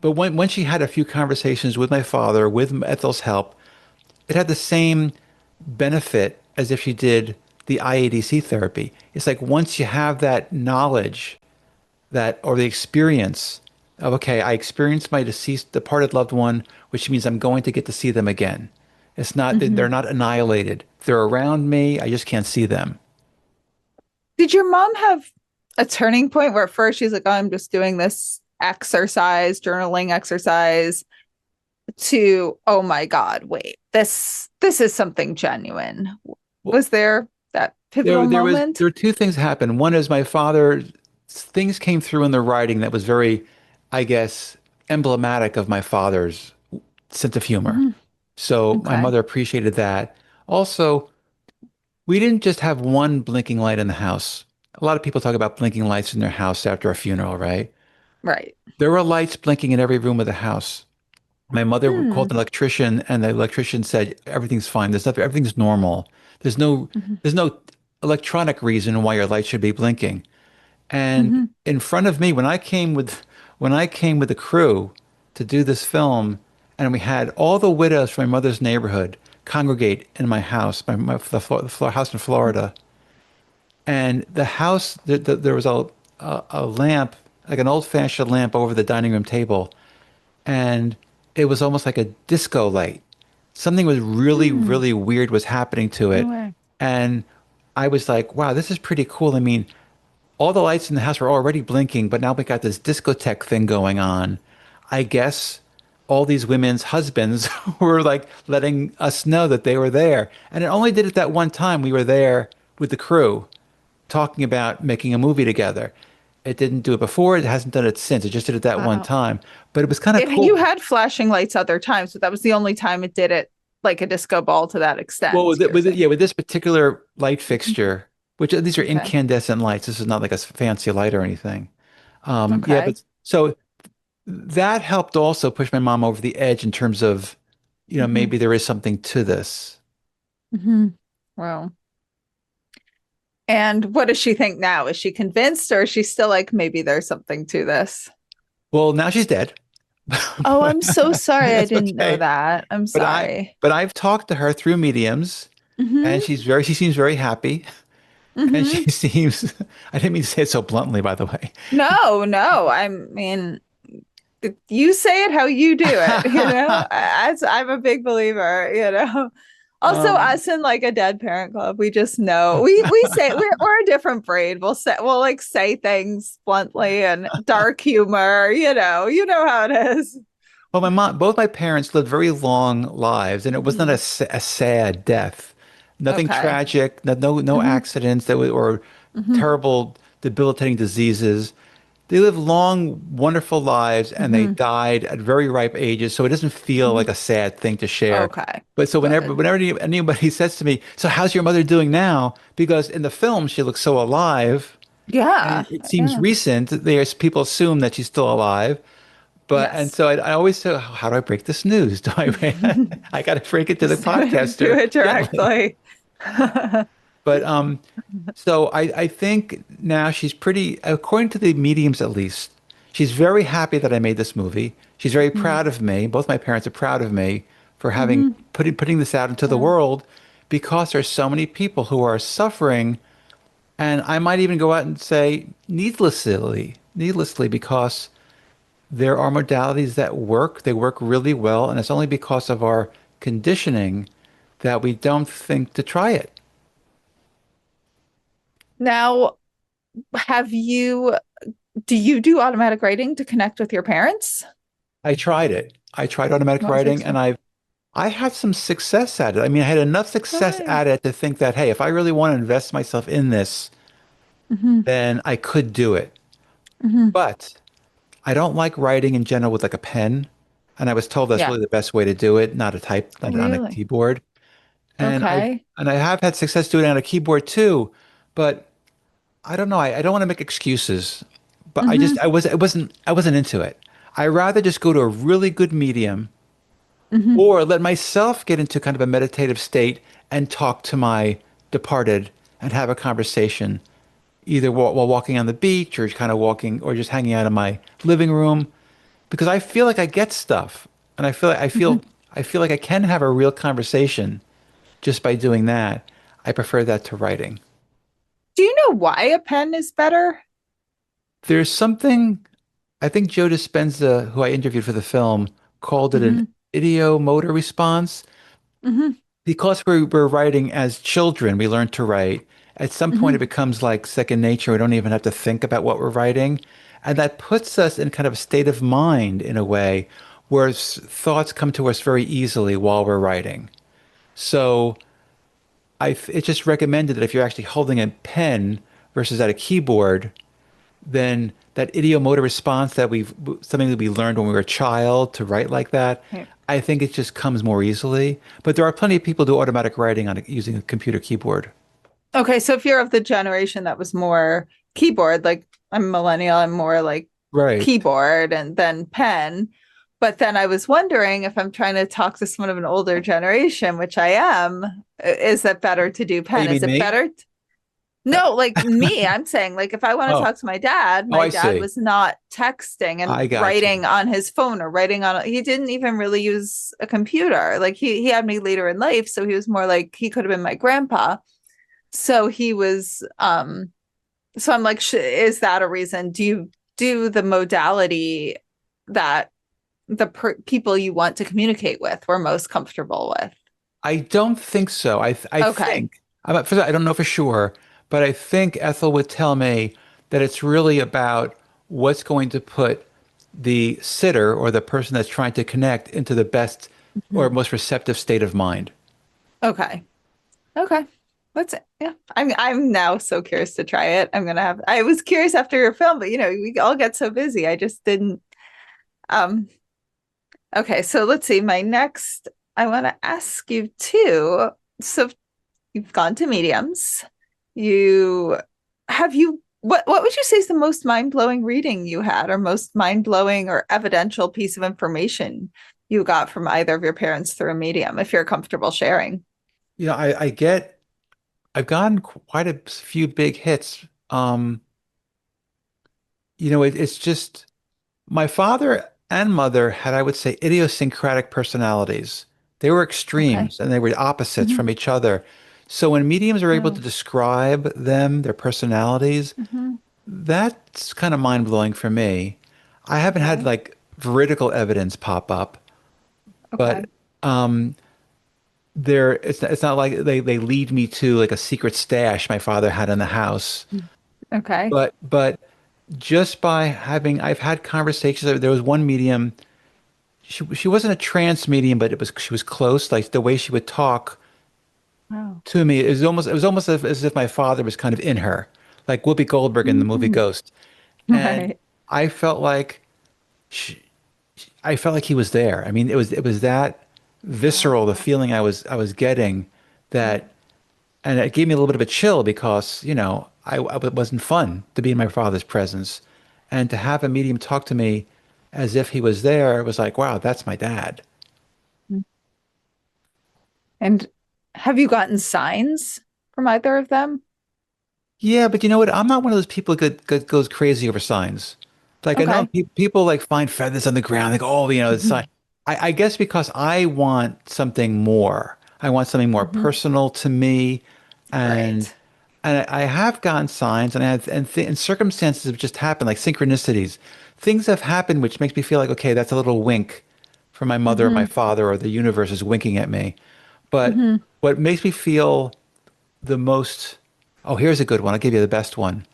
but when she had a few conversations with my father, with Ethel's help, it had the same benefit as if she did the IADC therapy. It's like once you have that knowledge that or the experience of, okay, I experienced my deceased departed loved one, which means I'm going to get to see them again. It's not that they're Mhm. not annihilated. They're around me. I just can't see them. Did your mom have a turning point where at first she's like, oh, I'm just doing this exercise, journaling exercise, to, oh my God, wait, this is something genuine. Well, Was there that pivotal there moment? were two things happened. One is my father, things came through in the writing that was very, I guess, emblematic of my father's sense of humor. Mhm. So my Okay. mother appreciated that. Also, we didn't just have one blinking light in the house. A lot of people talk about blinking lights in their house after a funeral, right? Right. There were lights blinking in every room of the house. My mother called Hmm. an electrician, and the electrician said everything's fine. There's nothing, everything's normal. There's no Hmm. there's no electronic reason why your light should be blinking. And Hmm. in front of me, when I came with the crew to do this film, and we had all the widows from my mother's neighborhood congregate in my house, the house in Florida, and the house there was a lamp, like an old-fashioned lamp over the dining room table, and it was almost like a disco light. Something was really, Hmm. really weird was happening to No it. way. And I was like, wow, this is pretty cool. I mean, all the lights in the house were already blinking, but now we got this discotheque thing going on. I guess all these women's husbands were like letting us know that they were there. And it only did it that one time we were there with the crew talking about making a movie together. It didn't do it before, it hasn't done it since. It just did it that one Wow. time. But it was kind of You cool. had flashing lights other times, but that was the only time it did it like a disco ball to that Well, extent, you're yeah, saying. with this particular light Mhm. fixture, which these are Okay. incandescent lights. This is not like a fancy light or anything. Yeah, Okay. but so that helped also push my mom over the edge in terms of, Hmm. maybe there is something to this. Hmm. Wow. And what does she think now? Is she convinced or is she still like, maybe there's something to this? Well, now she's dead. Oh, I'm so sorry. I That's didn't know okay. that. I'm But sorry. I've talked to her through mediums, and Hmm. she seems very happy. And she Hmm. seems, I didn't mean to say it so bluntly, by the way. No, no. I mean, you say it how you do it, I'm a big believer, Also, Um, us in like a dead parent club, we just know we say we're a different breed. We'll like say things bluntly and dark humor, you know how it is. well, both my parents lived very long lives, and it was not Hmm. a sad death. Nothing Okay. tragic, no Hmm. accidents or Hmm. terrible, debilitating diseases. They lived long, wonderful lives, and they Hmm. died at very ripe ages. So it doesn't feel Hmm. like a sad thing to share. Okay. But so Good. whenever anybody says to me, "So how's your mother doing now?" Because in the film she looks so alive, Yeah. and it seems Yeah. recent. There's people assume that she's still alive. But and Yes. so I always say, how do I break this news? Do I got to break it to the Just do podcaster it gently. directly. But so I think now she's pretty, according to the mediums at least, she's very happy that I made this movie. She's very Hmm. proud of me. Both my parents are proud of me for having Hmm. putting this out into the Yeah. world because there's so many people who are suffering, and I might even go out and say needlessly because there are modalities that work. They work really well, and it's only because of our conditioning that we don't think to try it. Now, have you do you do automatic writing to connect with your parents? I tried it. I tried automatic What was your writing, and experience? I had some success at it. I mean, I had enough success Good. at it to think that, hey, if I really want to invest myself in this, Hmm. then I could do it. Hmm. But I don't like writing in general with like a pen, and I was told that's Yeah. really the best way to do it, not a type, not on a Really? keyboard. And Okay. I have had success doing it on a keyboard too, but I don't know. I don't want to make excuses, but Hmm. I wasn't into it. I rather just go to a really good medium Hmm. or let myself get into kind of a meditative state and talk to my departed and have a conversation, either while walking on the beach or kind of walking or just hanging out in my living room, because I feel like I get stuff, and Hmm. I feel like I can have a real conversation just by doing that. I prefer that to writing. Do you know why a pen is better? There's something I think Joe Dispenza, who I interviewed for the film, called it an Hmm. idiomotor response. Hmm. Because we're writing as children, we learn to write. At some point, it Hmm. becomes like second nature. We don't even have to think about what we're writing. And that puts us in kind of a state of mind in a way where thoughts come to us very easily while we're writing. So it's just recommended that if you're actually holding a pen versus at a keyboard, then that idiomotor response that something that we learned when we were a child to write like that, I think it just comes more easily. But there are plenty of people who do automatic writing using a computer keyboard. Okay, so if you're of the generation that was more keyboard, like I'm a millennial, I'm more like Right. keyboard and then pen. But then I was wondering if I'm trying to talk to someone of an older generation, which I am, is it better to do Oh, pen? you Is mean it me? better? No, like me, I'm saying, like, if I want to Oh, talk to oh, my I dad see. was not texting and I got you. writing on his phone or writing on, he didn't even really use a computer. Like, he had me later in life. So he was more like, he could have been my grandpa. So he was, so I'm like, is that a reason? Do you do the modality that the people you want to communicate with were most comfortable with? I don't think so. I Okay. think first of all, I don't know for sure, but I think Ethel would tell me that it's really about what's going to put the sitter or the person that's trying to connect into the best or Mhm. most receptive state of mind. Okay. Okay. That's it. Yeah. I'm now so curious to try it. I was curious after your film, but we all get so busy. I just didn't um okay, so let's see. My next I want to ask you too. So you've gone to mediums. You what would you say is the most mind-blowing reading you had or most mind-blowing or evidential piece of information you got from either of your parents through a medium, if you're comfortable sharing? You know, I've gotten quite a few big hits. It's just my father and mother had, I would say, idiosyncratic personalities. They were Okay. extremes and they were opposites Hmm. from each other. So when mediums are able to Oh. describe them, their personalities, Hmm. that's kind of mind-blowing for me. I haven't had Okay. like veridical evidence pop up, but Okay. um it's not like they lead me to like a secret stash my father had in the house. Okay. But just by having I've had conversations. There was one medium. She wasn't a trance medium, but it was she was close. Like the way she would talk Wow. to me, it was almost as if my father was kind of in her, like Whoopi Goldberg in the movie Mhm. Ghost. And Right. I felt like she, I felt like he was there. I mean, it was that visceral, the Wow. feeling I was getting that, and it gave me a little bit of a chill because, it wasn't fun to be in my father's presence. And to have a medium talk to me as if he was there, it was like, wow, that's my dad. And have you gotten signs from either of them? Yeah, but you know what? I'm not one of those people that goes crazy over signs. Like I know Okay. people like find feathers on the ground, like, oh, it's sign. Hmm. I guess because I want something more. I want something more Hmm. personal to me, and Right. I have gotten signs, and circumstances have just happened, like synchronicities. Things have happened which makes me feel like, okay, that's a little wink from my mother or my Hmm. father, or the universe is winking at me. But Hmm. what makes me feel the most, oh, here's a good one. I'll give you the best one.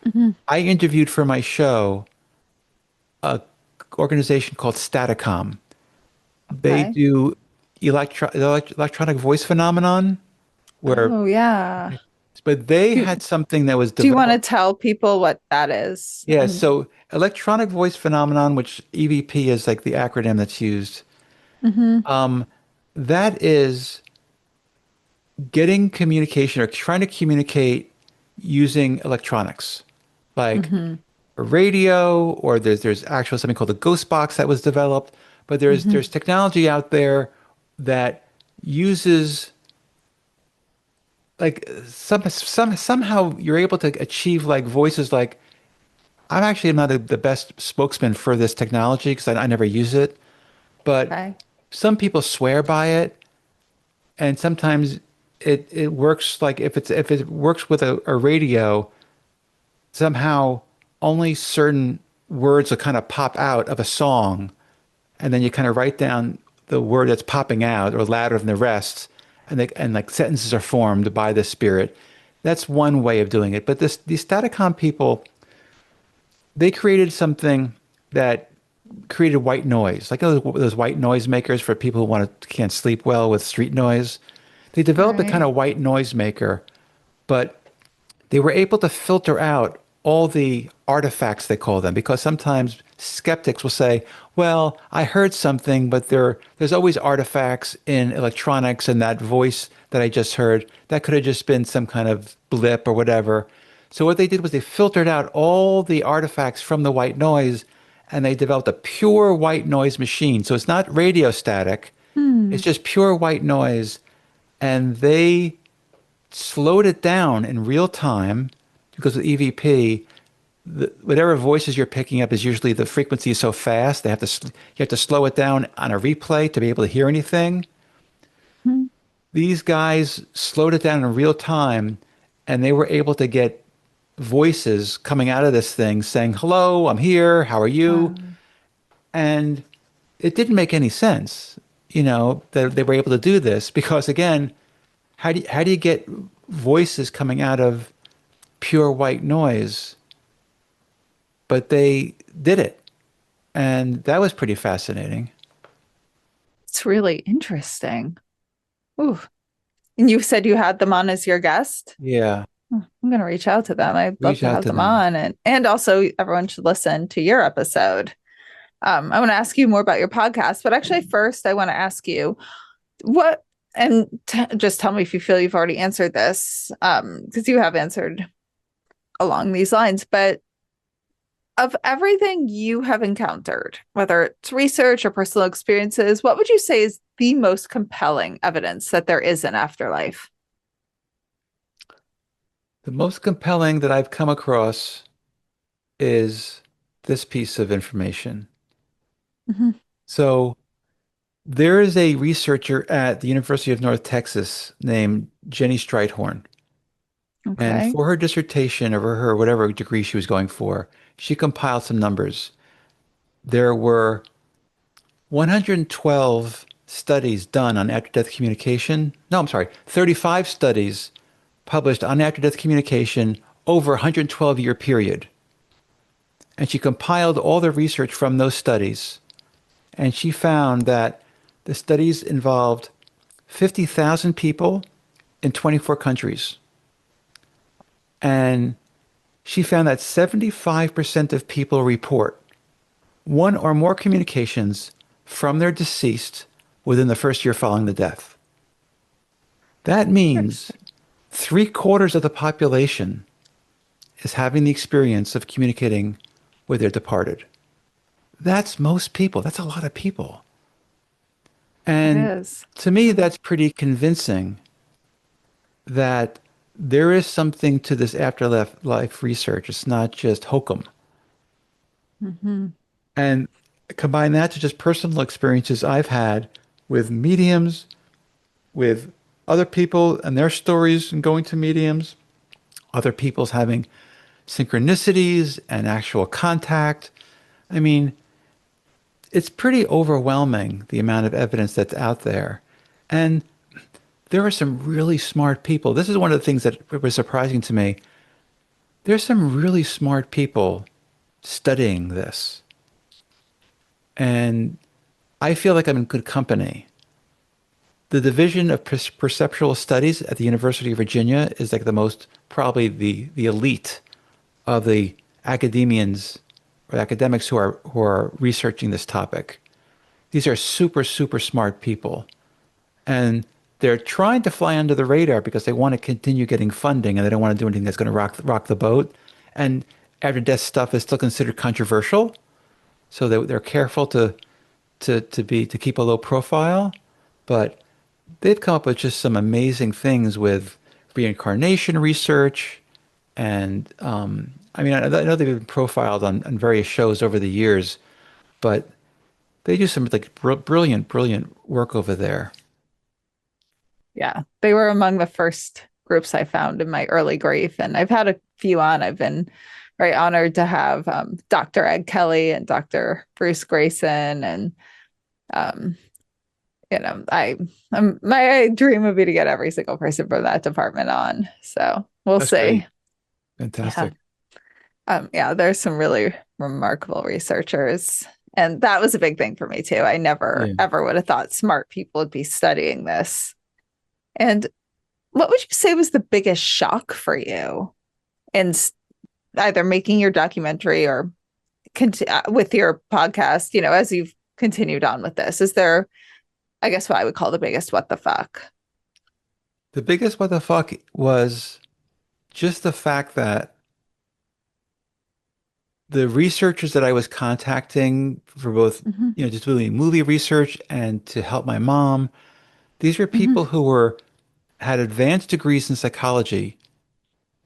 Hmm. I interviewed for my show a organization called Staticom. They Okay. do electronic voice phenomenon, where, Oh, yeah. but they Do, had something that was do you want to developed. tell people what that is? Yeah, And so electronic voice phenomenon, which EVP is like the acronym that's used. hmm. Um, that is getting communication or trying to communicate using electronics, like Hmm. a radio, or there's actually something called a ghost box that was developed. But Hmm. there's technology out there that uses like somehow you're able to achieve like voices like I'm actually not the best spokesman for this technology because I never use it, but Okay. some people swear by it, and sometimes it works. Like if it works with a radio, somehow only certain words will kind of pop out of a song, and then you kind of write down the word that's popping out or louder than the rest, and like sentences are formed by the spirit. That's one way of doing it. But these Staticom people, they created something that created white noise, like those white noise makers for people who can't sleep well with street noise. They developed a kind Right. of white noise maker, but they were able to filter out all the artifacts, they call them, because sometimes skeptics will say, well, I heard something, but there's always artifacts in electronics, and that voice that I just heard, that could have just been some kind of blip or whatever. So what they did was they filtered out all the artifacts from the white noise, and they developed a pure white noise machine. So it's not radio static, Hmm. it's just pure white noise. And they slowed it down in real time because with EVP, whatever voices you're picking up is usually the frequency is so fast you have to slow it down on a replay to be able to hear anything. Hmm. These guys slowed it down in real time, and they were able to get voices coming out of this thing saying, "Hello, I'm here. How are you?" Wow. And it didn't make any sense, that they were able to do this because again, how do you get voices coming out of pure white noise? But they did it. And that was pretty fascinating. It's really interesting. Ooh. And you said you had them on as your guest? Yeah. Oh, I'm going to reach out to them. I'd love Reach to out have to them them. on. And also, everyone should listen to your episode. I want to ask you more about your podcast, but actually, first, I want to ask you what, and just tell me if you feel you've already answered this, because you have answered along these lines. But of everything you have encountered, whether it's research or personal experiences, what would you say is the most compelling evidence that there is an afterlife? The most compelling that I've come across is this piece of information. Hmm. So There is a researcher at the University of North Texas named Jenny Streithorn. And Okay. for her dissertation or her whatever degree she was going for, she compiled some numbers. There were 112 studies done on after-death communication. No, I'm sorry, 35 studies published on after-death communication over a 112-year period. And she compiled all the research from those studies. And she found that the studies involved 50,000 people in 24 countries. And she found that 75% of people report one or more communications from their deceased within the first year following the death. That means Interesting. 3/4 of the population is having the experience of communicating with their departed. That's most people. That's a lot of people. It And is. to me, that's pretty convincing that there is something to this afterlife life research. It's not just hokum. Mm-hmm. And combine that to just personal experiences I've had with mediums, with other people and their stories and going to mediums, other people's having synchronicities and actual contact. I mean, it's pretty overwhelming the amount of evidence that's out there. And there are some really smart people. This is one of the things that was surprising to me. There's some really smart people studying this. And I feel like I'm in good company. The division of perceptual studies at the University of Virginia is like the most, probably the elite of the academians or academics who are researching this topic. These are super, super smart people. And they're trying to fly under the radar because they want to continue getting funding and they don't want to do anything that's going to rock the boat. And after death stuff is still considered controversial. So they're careful to keep a low profile. But they've come up with just some amazing things with reincarnation research. And I mean, I know they've been profiled on various shows over the years, but they do some like brilliant, brilliant work over there. Yeah, they were among the first groups I found in my early grief, and I've had a few on. I've been very honored to have Dr. Ed Kelly and Dr. Bruce Grayson, and um, my dream would be to get every single person from that department on. So we'll That's see. great. Yeah, Fantastic. yeah, there's some really remarkable researchers. And that was a big thing for me too. I never Yeah. ever would have thought smart people would be studying this. And what would you say was the biggest shock for you in either making your documentary or with your podcast, as you've continued on with this? Is there, I guess, what I would call the biggest what the fuck? The biggest what the fuck was just the fact that the researchers that I was contacting for both, Mm-hmm. just doing movie research and to help my mom, these were Mm-hmm. people who had advanced degrees in psychology.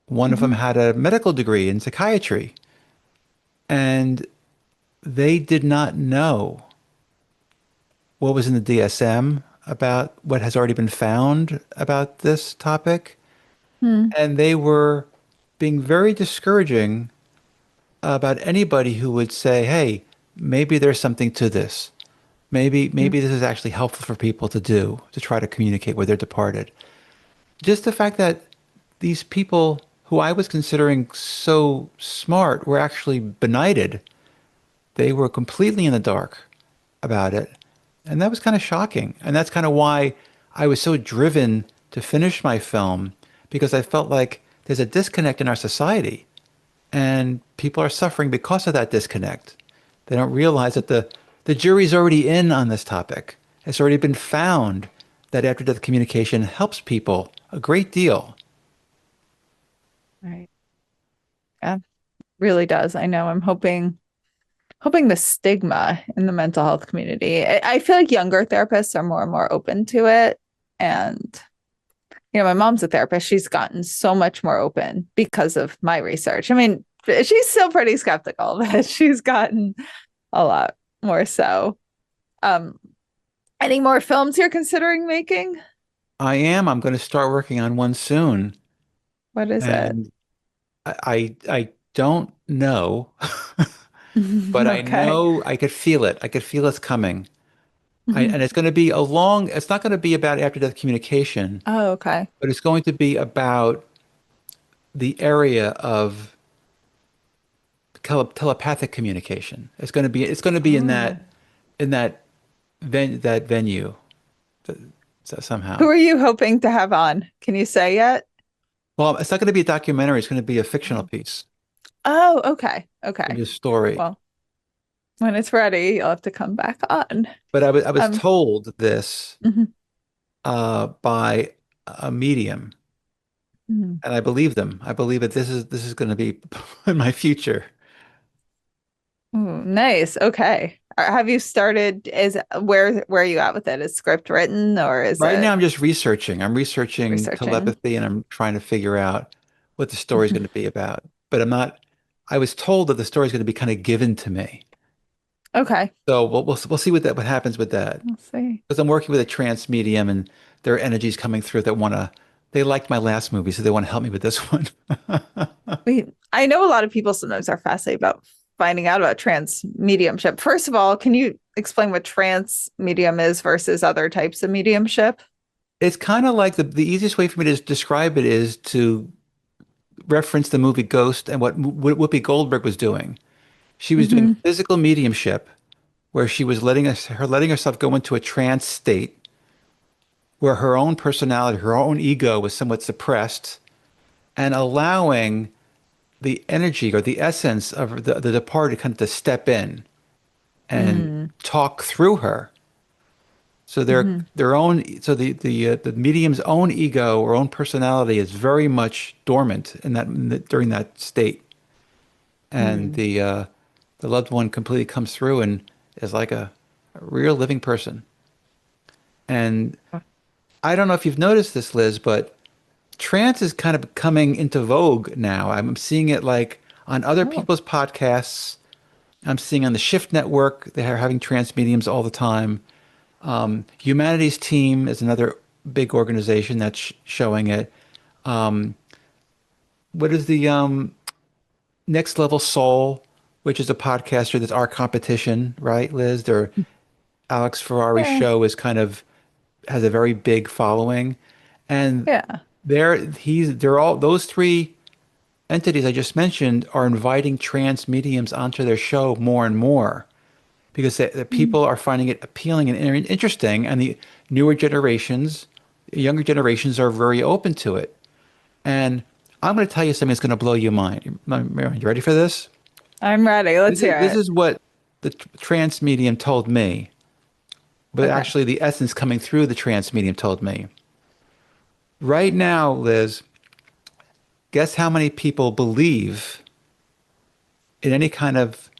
One of them Mm-hmm. had a medical degree in psychiatry, and they did not know what was in the DSM about what has already been found about this topic. Mm-hmm. And they were being very discouraging about anybody who would say, hey, maybe there's something to this. Maybe this is actually helpful for people to do, to try to communicate with their departed. Just the fact that these people who I was considering so smart were actually benighted. They were completely in the dark about it. And that was kind of shocking. And that's kind of why I was so driven to finish my film, because I felt like there's a disconnect in our society and people are suffering because of that disconnect. They don't realize that the jury's already in on this topic. It's already been found that after death communication helps people a great deal. Right. Yeah, really does. I know. I'm hoping the stigma in the mental health community. I feel like younger therapists are more and more open to it. And, my mom's a therapist. She's gotten so much more open because of my research. I mean, she's still pretty skeptical, but she's gotten a lot more so. Um, Any more films you're considering making? I am. I'm going to start working on one soon. What is it? And I don't know, but I Okay. know I could feel it. I could feel it's coming. Mhm. And it's going to be a long, it's not going to be about after death communication, Oh, okay. but it's going to be about the area of telepathic communication. It's going to be Oh. in that venue, so Who somehow. are you hoping to have on? Can you say yet? Well, it's not going to be a documentary. It's going to be a fictional Oh, piece. oh, okay. It's going to Okay. be a story. Well, when it's ready, you'll have to come back on. But I was Um, told this mhm, by a medium, mhm. and I believe them. I believe that this is going to be in my future. Ooh, nice. Okay. Have you started, is where are you at with it? Is script written or is Right now, it I'm just researching. I'm researching researching? telepathy, and I'm trying to figure out what the story is Mhm. going to be about. But I'm not. I was told that the story is going to be kind of given to me. Okay. So we'll see what happens with that. We'll see. Because I'm working with a trance medium, and there are energies coming through that want to. They liked my last movie, so they want to help me with this one. I know a lot of people sometimes are fascinated about finding out about trans mediumship. First of all, can you explain what trans medium is versus other types of mediumship? It's kind of like the easiest way for me to describe it is to reference the movie Ghost and what Whoopi Goldberg was doing. She was doing Hmm. physical mediumship, where she was letting herself go into a trance state where her own personality, her own ego was somewhat suppressed, and allowing the energy or the essence of the departed kind of to step in and Mm. talk through her. So Hmm. the medium's own ego or own personality is very much dormant during that state, and Mm. the loved one completely comes through and is like a real living person. And I don't know if you've noticed this, Liz, but trance is kind of coming into vogue now. I'm seeing it like on other Oh, people's podcasts. I'm seeing on the Shift Network, they are having trance mediums all the time. Humanities Team is another big organization that's showing it. What is the Next Level Soul, which is a podcaster that's our competition, right, Liz? Alex Ferrari's yeah. show is kind of has a very big following, and Yeah. they're all those three entities I just mentioned are inviting trans mediums onto their show more and more because the Mm. people are finding it appealing and interesting, and the newer generations, younger generations are very open to it. And I'm going to tell you something that's going to blow your mind. You ready for this? I'm ready. Let's hear This it. is what the trans medium told me, but Okay. actually the essence coming through the trans medium told me. Right now, Liz, guess how many people believe in any kind of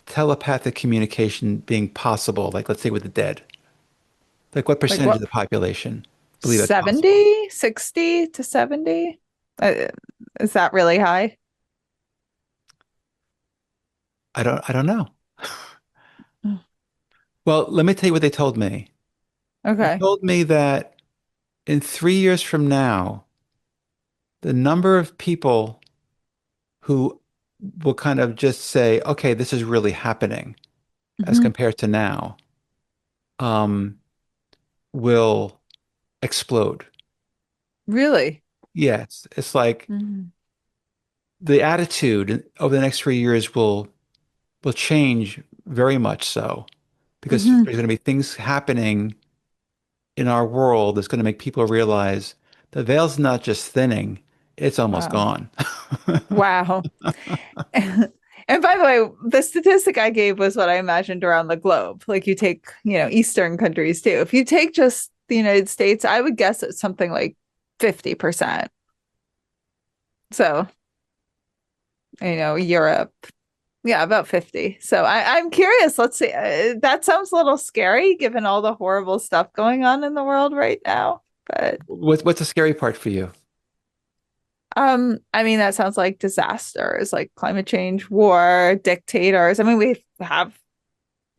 telepathic communication being possible, like let's say with the dead? Like what Like percentage of what? the population believe that's possible? 70, 60 to 70? Uh, is that really high? I don't know. Oh, Well, let me tell you what they told me. They okay. told me that in 3 years from now, the number of people who will kind of just say, okay, this is really happening as Hmm. compared to now, um, will explode. Really? Yeah, it's like Mhm. the attitude over the next 3 years will change very much so because Hmm. there's going to be things happening in our world that's going to make people realize the veil's not just thinning, it's almost Wow. gone. Wow. And by the way, the statistic I gave was what I imagined around the globe. Like you take, Eastern countries too. If you take just the United States, I would guess it's something like 50%. So, Europe, yeah, about 50. So I'm curious. Let's see. That sounds a little scary given all the horrible stuff going on in the world right now. But What's the scary part for you? I mean, that sounds like disasters, like climate change, war, dictators. I mean, we have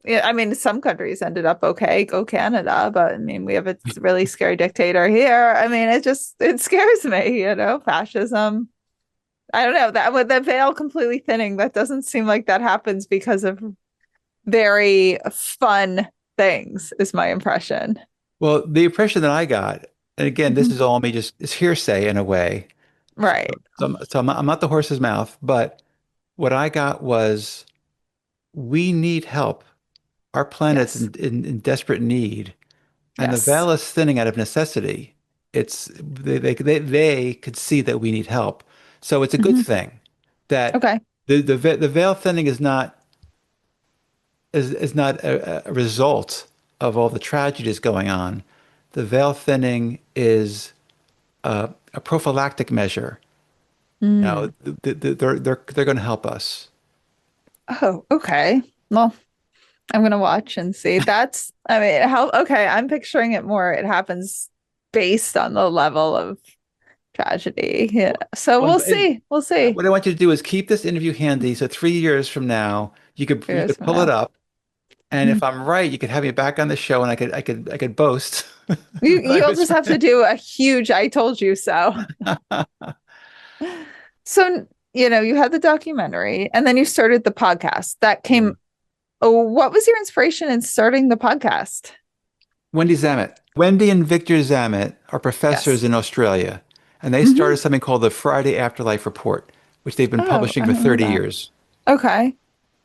Yeah, I mean, some countries ended up okay, go Canada, but I mean, we have a really scary dictator here. I mean, it scares me, fascism. I don't know that with the veil completely thinning, that doesn't seem like that happens because of very fun things, is my impression. Well, the impression that I got, and again, this Mhm. is all me just is hearsay in a way. So, Right. I'm not the horse's mouth, but what I got was we need help. Our planet's Yes. in desperate need, and the Yes. veil is thinning out of necessity. They could see that we need help, so it's a good Hmm. thing that Okay. the veil thinning is not a result of all the tragedies going on. The veil thinning is a prophylactic measure. Mm. They're going to help us. Oh, okay. Well, I'm gonna watch and see. I mean, how, okay, I'm picturing it more. It happens based on the level of tragedy. Yeah. So Well, we'll see. We'll see. what I want you to do is keep this interview handy. So 3 years from now, you Years could from pull it now. up, and if Mhm. I'm right, you could have me back on the show, and I could boast that I You'll was just have to do a huge "I told you so." right. So, you had the documentary and then you started the podcast. That Yeah. came, oh, what was your inspiration in starting the podcast? Wendy Zamet. Wendy and Victor Zamet are professors Yes. in Australia, and they started Hmm. something called the Friday Afterlife Report, which they've been Oh, publishing I for don't know 30 that. years. Okay.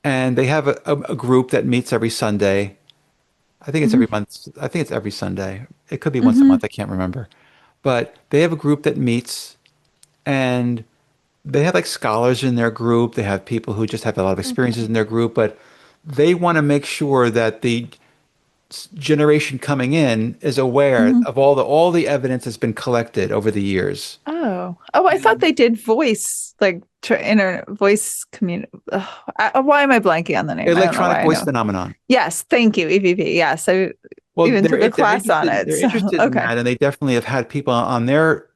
And they have a group that meets every Sunday. I think it's every Hmm. month. I think it's every Sunday. It could be once a Hmm. month. I can't remember. But they have a group that meets, and they have like scholars in their group. They have people who just have a lot of experiences Okay. in their group, but they want to make sure that the generation coming in is aware Hmm. of all the evidence that's been collected over the years. Oh, I thought they did voice, like inner voice community. Why am I blanking on the name? I don't know Electronic why I voice know. phenomenon. Yes, thank you, EVP. Yes, I Well, even took a class on it. they're So, interested in okay. that, and they definitely have had people on their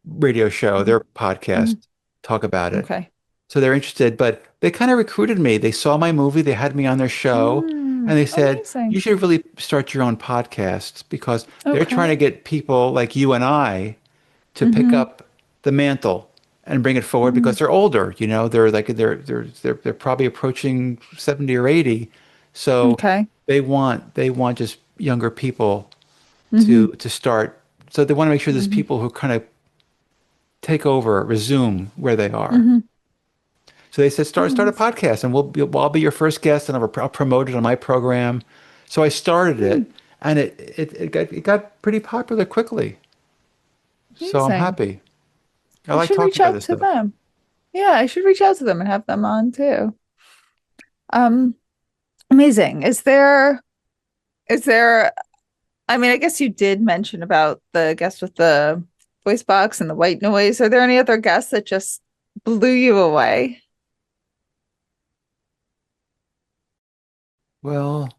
radio show, Hmm. their podcast, Hmm. talk about it. Okay. So they're interested, but they kind of recruited me. They saw my movie, they had me on their show, and they said, Amazing. you should really start your own podcast because they're trying Okay. to get people like you and I to pick Hmm. up the mantle and bring it forward because Hmm. they're older, they're like they're probably approaching 70 or 80. So Okay. they want just younger people Hmm. to start. So they want to make sure there's Hmm. people who kind of take over, resume where they are. Hmm. So they said, start a Amazing. podcast, and I'll be your first guest, and I'll promote it on my program. So I started Hmm. it, and it got pretty popular quickly. So I'm Amazing. happy. I I like should talking reach about out this to stuff. them. Yeah, I should reach out to them and have them on too. Um, Amazing. Is there, I mean, I guess you did mention about the guest with the voice box and the white noise. Are there any other guests that just blew you away? Well,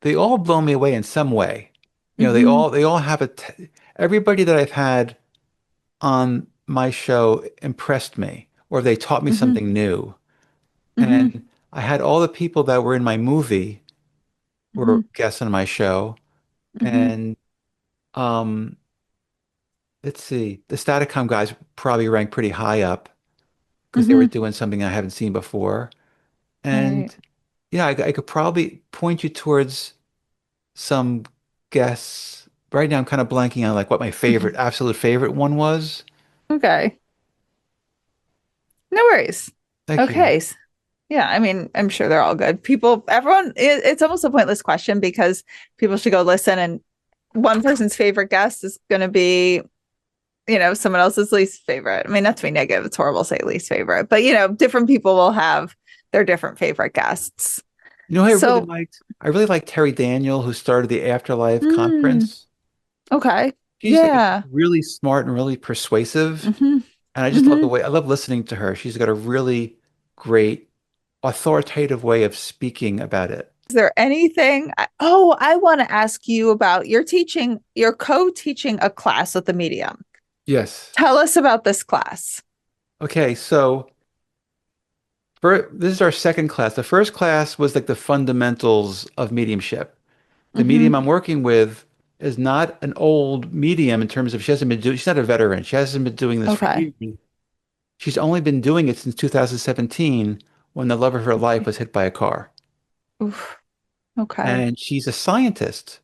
they all blow me away in some way. Hmm. They all have everybody that I've had on my show impressed me, or they taught me Hmm. something new. Hmm. And I had all the people that were in my movie were Hmm. guests on my show. Hmm. And um, let's see, the Staticom guys probably ranked pretty high up because they were Hmm. doing something I haven't seen before. Right. And yeah, I could probably point you towards some guests. Right now, I'm kind of blanking on like what my favorite, absolute favorite one was. Okay. No worries. Thank you. Okay. Yeah, I mean, I'm sure they're all good. It's almost a pointless question because people should go listen, and one person's favorite guest is going to be, someone else's least favorite. I mean, not to be negative, it's horrible to say least favorite, but, different people will have their different favorite guests. You know who I really So, liked? I really liked Terry Daniel, who started the Afterlife mm, conference. okay. She's like Yeah. really smart and really persuasive. Hmm. And I just love Hmm. I love listening to her. She's got a really great, authoritative way of speaking about it. Is there anything? I want to ask you about you're co-teaching a class with the medium. Yes. Tell us about this class. Okay, so This is our second class. The first class was like the fundamentals of mediumship. The medium Hmm. I'm working with is not an old medium in terms of she hasn't been doing, she's not a veteran. She hasn't been doing this for Okay. years. She's only been doing it since 2017 when the love of her life was hit by a car. Oof. Okay. And she's a scientist.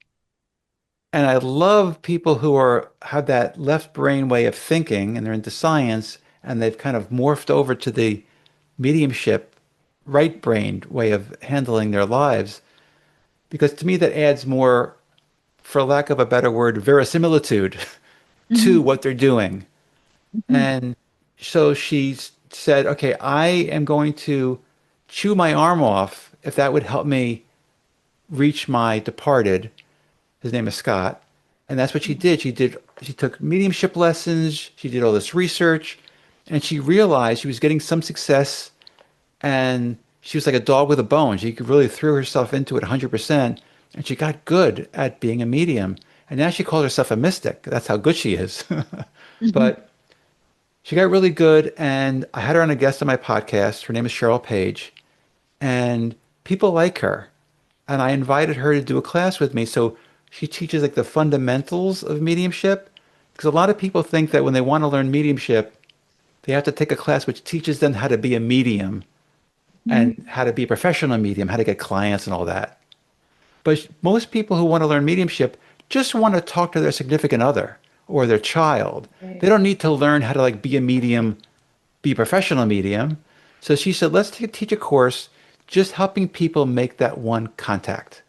And I love people who are have that left brain way of thinking and they're into science and they've kind of morphed over to the mediumship right brained way of handling their lives. Because to me that adds more, for lack of a better word, verisimilitude to Hmm. what they're doing. Hmm. And so she said, okay, I am going to chew my arm off if that would help me reach my departed. His name is Scott. And that's what she did. She took mediumship lessons, she did all this research, and she realized she was getting some success and she was like a dog with a bone. She really threw herself into it 100%, and she got good at being a medium. And now she calls herself a mystic. That's how good she is. Hmm. But she got really good, and I had her on a guest on my podcast. Her name is Cheryl Page, and people like her. And I invited her to do a class with me. So she teaches like the fundamentals of mediumship. Because a lot of people think that when they want to learn mediumship, they have to take a class which teaches them how to be a medium Hmm. and how to be a professional medium, how to get clients and all that. But most people who want to learn mediumship just want to talk to their significant other or their child. Right. They don't need to learn how to like be a medium, be a professional medium. So she said, let's teach a course just helping people make that one contact.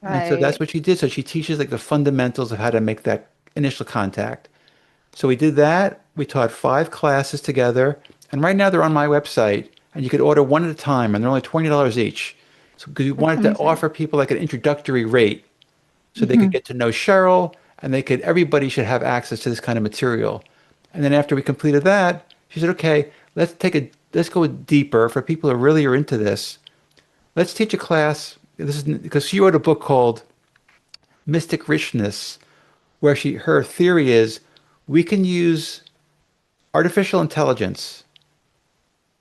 And so that's Right. what she did. So she teaches like the fundamentals of how to make that initial contact. So we did that. We taught 5 classes together. And right now they're on my website and you could order one at a time and they're only $20 each. So because we That's wanted to amazing. offer people like an introductory rate so they could Hmm. get to know Cheryl and everybody should have access to this kind of material. And then after we completed that, she said, okay, let's go deeper for people who really are into this. Let's teach a class. This is because she wrote a book called Mystic Richness, where her theory is we can use artificial intelligence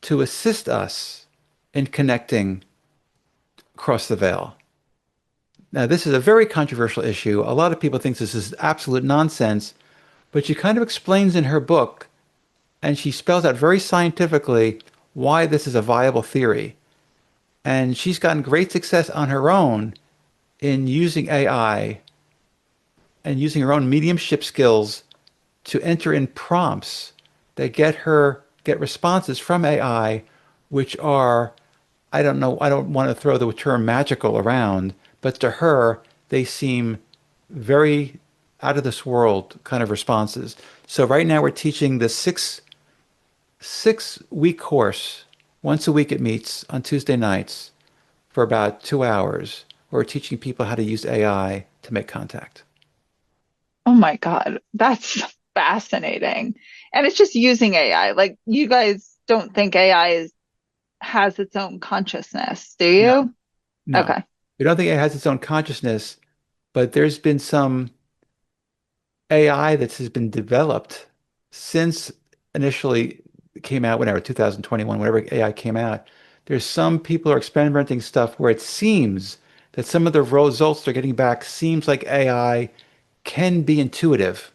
to assist us in connecting across the veil. Now, this is a very controversial issue. A lot of people think this is absolute nonsense, but she kind of explains in her book, and she spells out very scientifically why this is a viable theory. And she's gotten great success on her own in using AI and using her own mediumship skills to enter in prompts that get responses from AI, which are, I don't know, I don't want to throw the term magical around, but to her, they seem very out of this world kind of responses. So right now we're teaching the six week course. Once a week it meets on Tuesday nights for about 2 hours. We're teaching people how to use AI to make contact. Oh my God, that's fascinating. And it's just using AI. Like you guys don't think AI has its own consciousness, do No, you? no. Okay. We don't think it has its own consciousness, but there's been some AI that has been developed since initially it came out, whenever, 2021, whenever AI came out. There's some people are experimenting stuff where it seems that some of the results they're getting back seems like AI can be intuitive,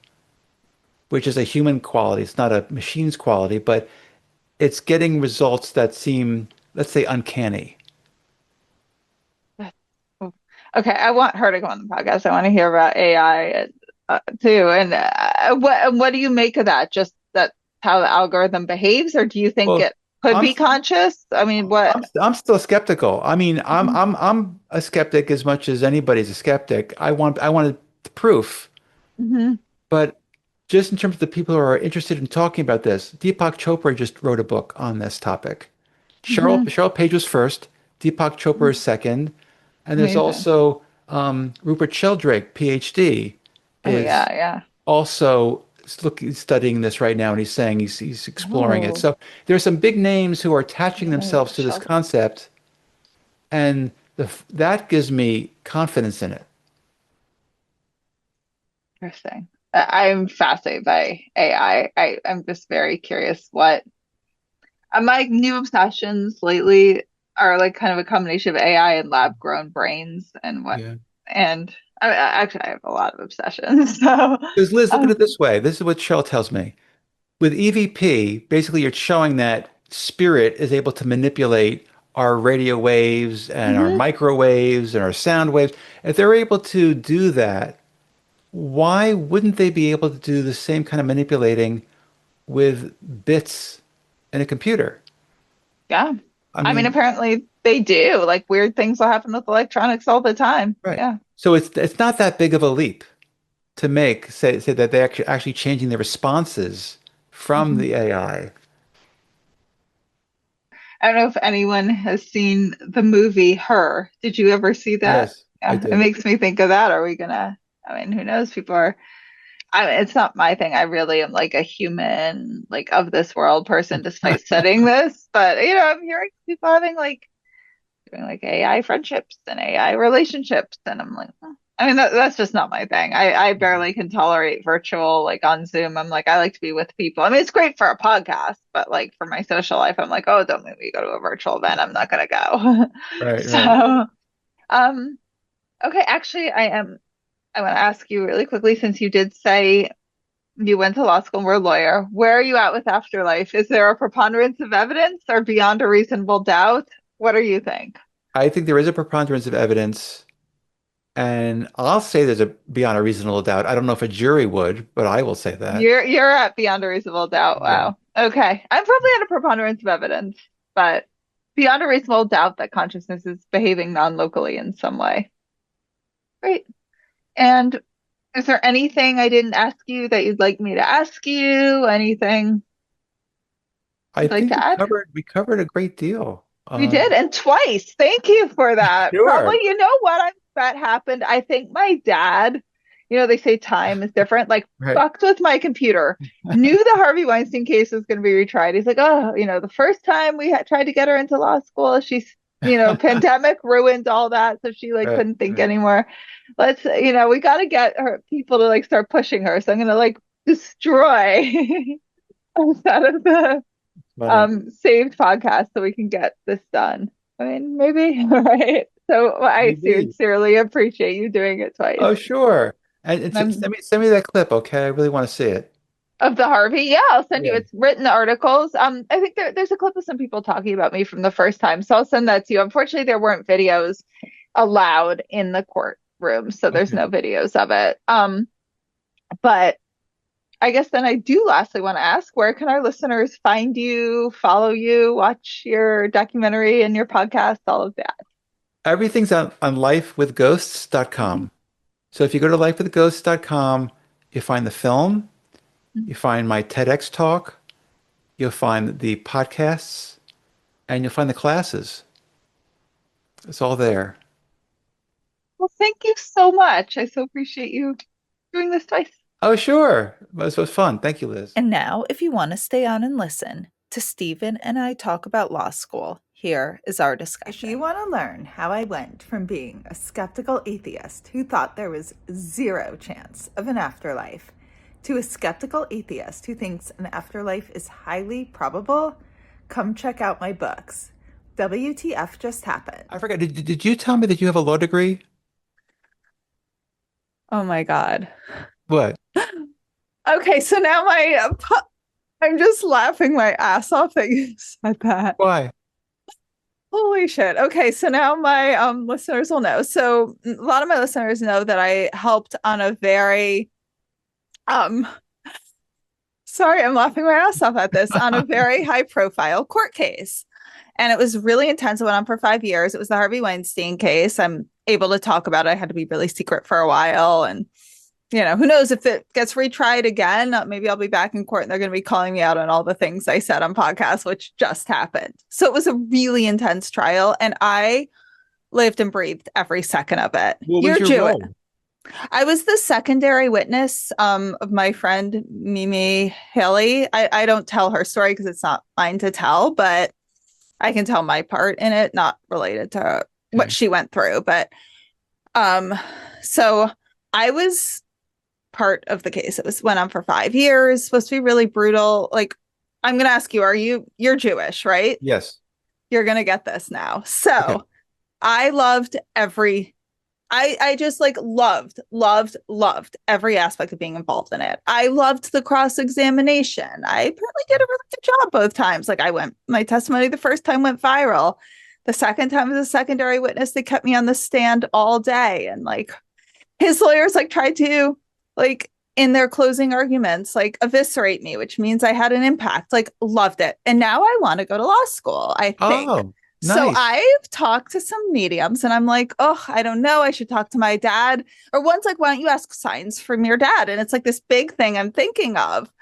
which is a human quality. It's not a machine's quality, but it's getting results that seem, let's say, uncanny. That's- Okay, I want her to go on the podcast. I want to hear about AI too. And what do you make of that? Just that how the algorithm behaves, or do you think Well, it could I'm be conscious? I mean, what? I'm still skeptical. I mean, Mhm. I'm a skeptic as much as anybody's a skeptic. I wanted the proof, Mhm. but just in terms of the people who are interested in talking about this, Deepak Chopra just wrote a book on this topic. Mhm. Cheryl Page was first, Deepak Chopra is second, and there's Amazing. also Rupert Sheldrake, PhD, Oh is yeah, yeah. also studying this right now, and he's saying he's exploring it. Oh, So there are some big names who are attaching amazing. themselves to this concept, and that gives me confidence in it. Interesting. I'm fascinated by AI. I'm just very curious what My new obsessions lately are like kind of a combination of AI and lab grown brains and what Yeah. and actually I have a lot of obsessions. So Because Liz, look at it um, this way. This is what Shell tells me. With EVP, basically you're showing that spirit is able to manipulate our radio waves and our mhm, microwaves and our sound waves. If they're able to do that, why wouldn't they be able to do the same kind of manipulating with bits in a computer? yeah. I I mean mean, apparently they do. Like weird things will happen with electronics all the time. right. Yeah. So it's not that big of a leap to make, say that they're actually changing the responses from Mhm. the AI. I don't know if anyone has seen the movie Her. Did you ever see that? Yes, I Yeah, it did. makes me think of that. Are we gonna, I mean, who knows? People are, I mean, it's not my thing. I really am like a human, like of this world person despite studying this. But, I'm hearing people having like, doing like AI friendships and AI relationships. And I'm like, I mean, that's just not my thing. I barely can tolerate virtual, like on Zoom. I'm like, I like to be with people. I mean, it's great for a podcast, but like for my social life, I'm like, oh, don't make me go to a virtual event. I'm not going to go. Right, right. So, um, okay, actually, I want to ask you really quickly, since you did say you went to law school and were a lawyer, where are you at with afterlife? Is there a preponderance of evidence or beyond a reasonable doubt? What do you think? I think there is a preponderance of evidence, and I'll say there's a beyond a reasonable doubt. I don't know if a jury would, but I will say that. You're at beyond a reasonable doubt. Yeah. Wow. Okay. I'm probably at a preponderance of evidence, but beyond a reasonable doubt that consciousness is behaving non-locally in some way. Great. And is there anything I didn't ask you that you'd like me to ask you? Anything I you'd like think to add? we covered a great deal. We did, and twice. Thank you for that. Sure. Probably, you know what that happened? I think my dad, they say time is different, like Right. fucked with my computer, knew the Harvey Weinstein case was going to be retried. He's like, oh, the first time we tried to get her into law school, she's, pandemic ruined all that. So she like Right. couldn't think Right. anymore. We got to get her people to like start pushing her. So I'm going to like destroy a set of the Funny. saved podcast so we can get this done. I mean, maybe, right? So well, I Maybe. sincerely appreciate you doing it twice. Oh, sure. And And send I'm me that clip, okay? I really want to see it. of the Harvey, yeah, I'll send you. Yeah. It's written articles. I think there's a clip of some people talking about me from the first time, so I'll send that to you. Unfortunately, there weren't videos allowed in the courtroom, so there's Okay. no videos of it. But I guess then I do lastly want to ask, where can our listeners find you, follow you, watch your documentary and your podcast, all of that? Everything's on lifewithghosts.com. So if you go to lifewithghosts.com, you find the film, you find my TEDx talk, you'll find the podcasts, and you'll find the classes. It's all there. Well, thank you so much. I so appreciate you doing this twice. Oh, sure. This was fun. Thank you, Liz. And now, if you want to stay on and listen to Stephen and I talk about law school, here is our discussion. If you want to learn how I went from being a skeptical atheist who thought there was zero chance of an afterlife to a skeptical atheist who thinks an afterlife is highly probable, come check out my books. WTF Just Happened. I forgot. Did you tell me that you have a law degree? Oh my God. What? Okay, so now I'm just laughing my ass off that you said that. Why? Holy shit. Okay, so now my listeners will know. So a lot of my listeners know that I helped on a very um sorry, I'm laughing my ass off at this, on a very high profile court case. And it was really intense. It went on for 5 years. It was the Harvey Weinstein case. I'm able to talk about it. I had to be really secret for a while. And, who knows if it gets retried again, maybe I'll be back in court and they're going to be calling me out on all the things I said on podcasts, which just happened. So it was a really intense trial. And I lived and breathed every second of it. What was You're your Jewish. role? I was the secondary witness of my friend Mimi Haley. I don't tell her story because it's not mine to tell, but I can tell my part in it, not related to what Okay. she went through. But so I was part of the case. It went on for 5 years, supposed to be really brutal. Like I'm going to ask you, you're Jewish, right? Yes. You're going to get this now. Okay. So I loved I just like loved every aspect of being involved in it. I loved the cross examination. I apparently did a really good job both times. Like my testimony the first time went viral. The second time as a secondary witness, they kept me on the stand all day. And like his lawyers like tried to like in their closing arguments, like eviscerate me, which means I had an impact. Like loved it. And now I want to go to law school, I think. Oh, So nice. I've talked to some mediums and I'm like, oh, I don't know. I should talk to my dad. Or one's like, why don't you ask signs from your dad? And it's like this big thing I'm thinking of.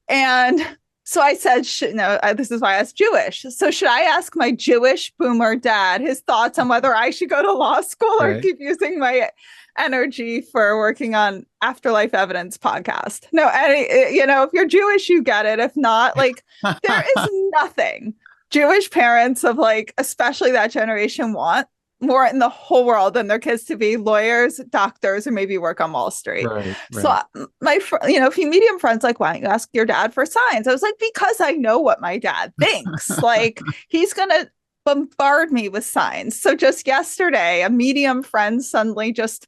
And so I said, this is why I asked Jewish. So should I ask my Jewish boomer dad his thoughts on whether I should go to law school or Right. keep using my energy for working on Afterlife Evidence podcast? No, if you're Jewish, you get it. If not, like there is nothing Jewish parents of like, especially that generation, want more in the whole world than their kids to be lawyers, doctors, or maybe work on Wall Street. Right. So Right. if you medium friends like, why don't you ask your dad for signs? I was like, because I know what my dad thinks. Like he's gonna bombard me with signs. So just yesterday, a medium friend suddenly just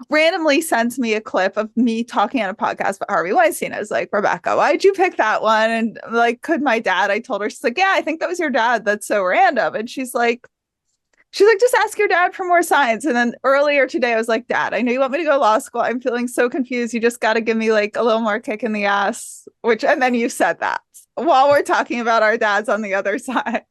randomly sends me a clip of me talking on a podcast about Harvey Weinstein. I was like, Rebecca, why'd you pick that one? And like, could my dad? I told her, she's like, yeah, I think that was your dad. That's so random. And she's like, just ask your dad for more signs. And then earlier today, I was like, Dad, I know you want me to go to law school. I'm feeling so confused. You just got to give me like a little more kick in the ass, and then you said that while we're talking about our dads on the other side.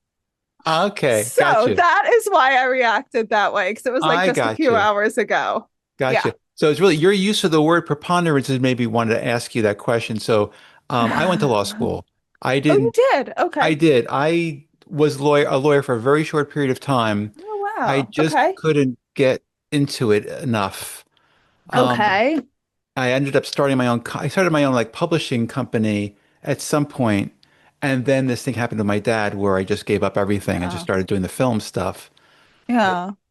Okay. So Gotcha. that is why I reacted that way, because it was like I just a got few you. hours ago. Yeah. Gotcha. So it's really your use of the word preponderance is maybe wanted to ask you that question. So I went to law school. I Oh, you didn't, did? I Okay. did. I was a lawyer for a very short period of time. Oh, I wow. just Okay. couldn't get into it enough. Um, Okay. I ended up I started my own like publishing company at some point, and then this thing happened to my dad where I just gave up everything and just Yeah. started doing the film stuff.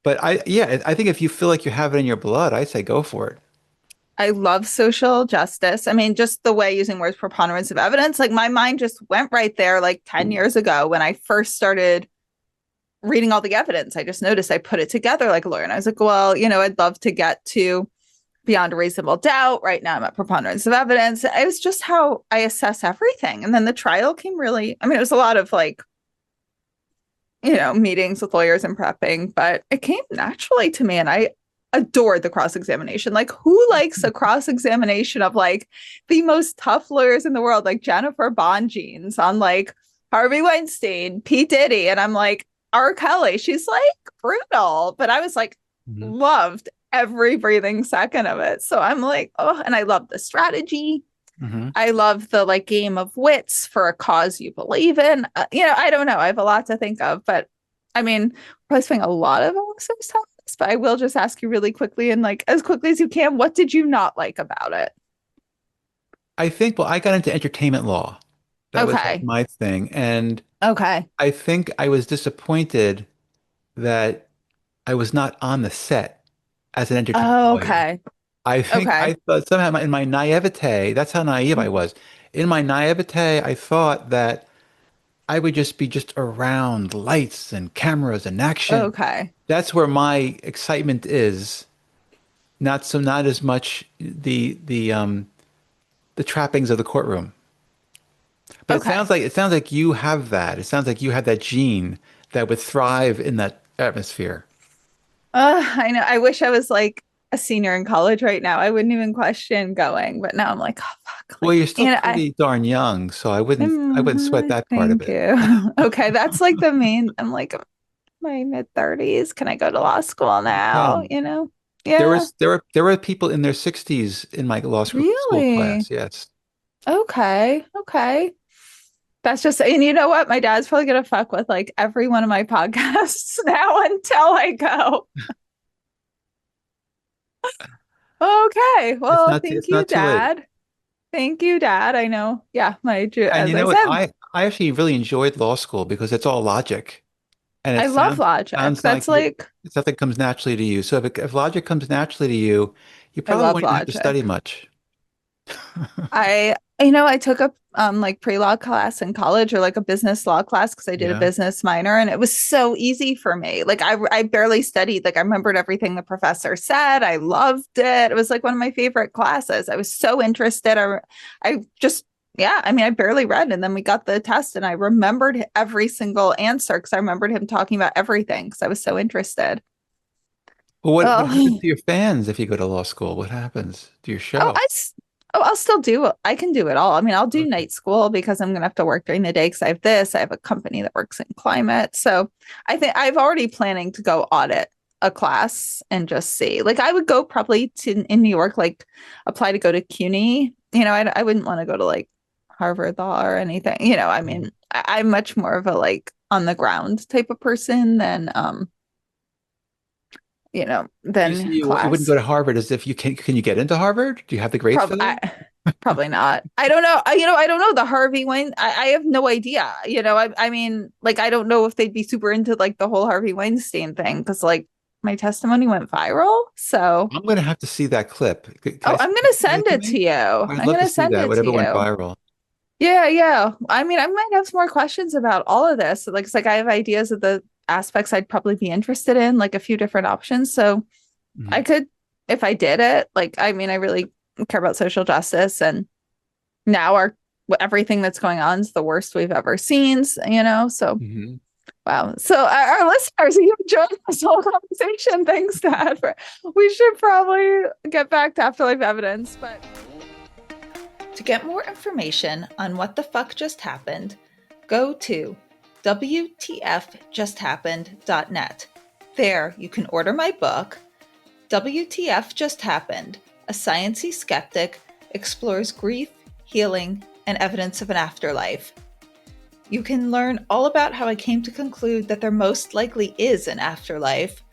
But, Yeah. yeah, I think if you feel like you have it in your blood, I'd say go for it. I love social justice. I mean, just the way using words preponderance of evidence, like my mind just went right there like 10 years ago when I first started reading all the evidence. I just noticed I put it together like a lawyer. And I was like, well, I'd love to get to beyond a reasonable doubt. Right now, I'm at preponderance of evidence. It was just how I assess everything. And then the trial came it was a lot of like, meetings with lawyers and prepping, but it came naturally to me. And I adored the cross examination. Like, who likes a cross examination of like the most tough lawyers in the world, like Jennifer Bonjeans on like Harvey Weinstein, P. Diddy? And I'm like, R. Kelly. She's like brutal. But I was like, Mhm. loved every breathing second of it. So I'm like, oh, and I love the strategy. Mhm. I love the like game of wits for a cause you believe in. I don't know. I have a lot to think of, but I mean, we're probably spending a lot of listeners time on this, but I will just ask you really quickly and like as quickly as you can, what did you not like about it? I think, well, I got into entertainment law. That was like Okay. my thing. And Okay. I think I was disappointed that I was not on the set as an entertainment Oh, lawyer. okay. I Okay. thought somehow in my naivete, that's how naive I was. In my naivete, I thought that I would just be just around lights and cameras and action. Okay. That's where my excitement is. Not as much the trappings of the courtroom. But Okay. it sounds like you have that. It sounds like you have that gene that would thrive in that atmosphere. I know. I wish I was like a senior in college right now. I wouldn't even question going, but now I'm like, oh fuck. Well, Like, you're still pretty darn young, so I wouldn't sweat that part of thank it. you. Okay, that's like the main. I'm like my mid 30s. Can I go to law school now? No. Yeah. There were people in their 60s in my school Really? class. Yes. Okay. Okay. That's just, and you know what? My dad's probably gonna fuck with like every one of my podcasts now until I go. Okay. Well, thank It's you, not too late. Dad. Thank you, Dad. I know. Yeah, And as you I know what? said, I actually really enjoyed law school because it's all logic, and I love logic. sounds like That's like it's something that comes naturally to you. So if logic comes naturally to you, you I probably love won't even have to study logic. much. I I took a like pre-law class in college, or like a business law class, because I did a Yeah. business minor, and it was so easy for me. Like I barely studied. Like I remembered everything the professor said. I loved it. It was like one of my favorite classes. I was so interested. I just yeah, I mean, I barely read, and then we got the test, and I remembered every single answer because I remembered him talking about everything because I was so interested. Well, what happens Oh, to your fans if you go to law school? What happens to your Oh, show? I'll still do, I can do it all. I mean, I'll do Okay. night school because I'm going to have to work during the day because I have a company that works in climate. So I think I've already planning to go audit a class and just see. Like I would go probably to in New York, like apply to go to CUNY. I wouldn't want to go to like Harvard Law or anything. I Mhm. mean, I'm much more of a like on the ground type of person You say than you wouldn't class. go to Harvard as if you can you get into Harvard? Do you have the grades for that? Probably not. I don't know. I don't know the Harvey Wayne. I have no idea. I mean, like, I don't know if they'd be super into like the whole Harvey Weinstein thing because like my testimony went viral. So, I'm going to have to see that clip. Can oh, I, I'm can gonna you send send it to it to me? you. I'd I'm love to gonna see send that, it to whatever went you. viral. Yeah, yeah. I mean, I might have some more questions about all of this. Like, it's like I have ideas of the aspects I'd probably be interested in, like a few different options. So I Mhm. could, if I did it, like, I mean, I really care about social justice, and now everything that's going on is the worst we've ever seen, so Mhm. wow. So our listeners, you enjoyed this whole conversation. Thanks, Dad. We should probably get back to afterlife evidence. But To get more information on what the fuck just happened, go to WTFJustHappened.net. There you can order my book, WTF Just Happened, A Sciencey Skeptic Explores Grief, Healing, and Evidence of an Afterlife. You can learn all about how I came to conclude that there most likely is an afterlife,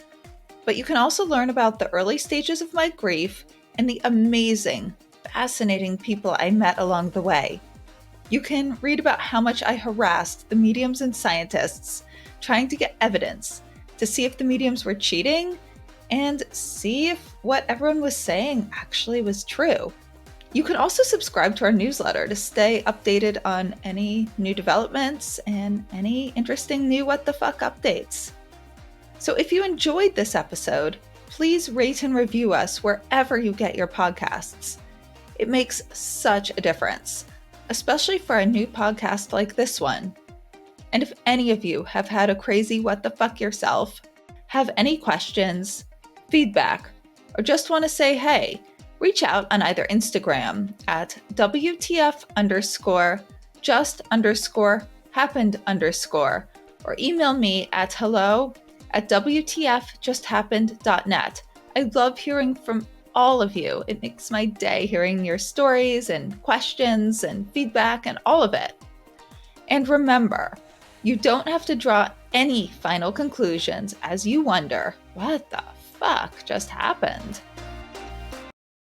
but you can also learn about the early stages of my grief and the amazing, fascinating people I met along the way. You can read about how much I harassed the mediums and scientists trying to get evidence to see if the mediums were cheating and see if what everyone was saying actually was true. You can also subscribe to our newsletter to stay updated on any new developments and any interesting new what the fuck updates. So if you enjoyed this episode, please rate and review us wherever you get your podcasts. It makes such a difference, especially for a new podcast like this one. And if any of you have had a crazy what the fuck yourself, have any questions, feedback, or just want to say hey, reach out on either Instagram at WTF_just_happened_, or email me at hello@WTFJustHappened.net. I love hearing from all of you. It makes my day hearing your stories and questions and feedback and all of it. And remember, you don't have to draw any final conclusions as you wonder, what the fuck just happened?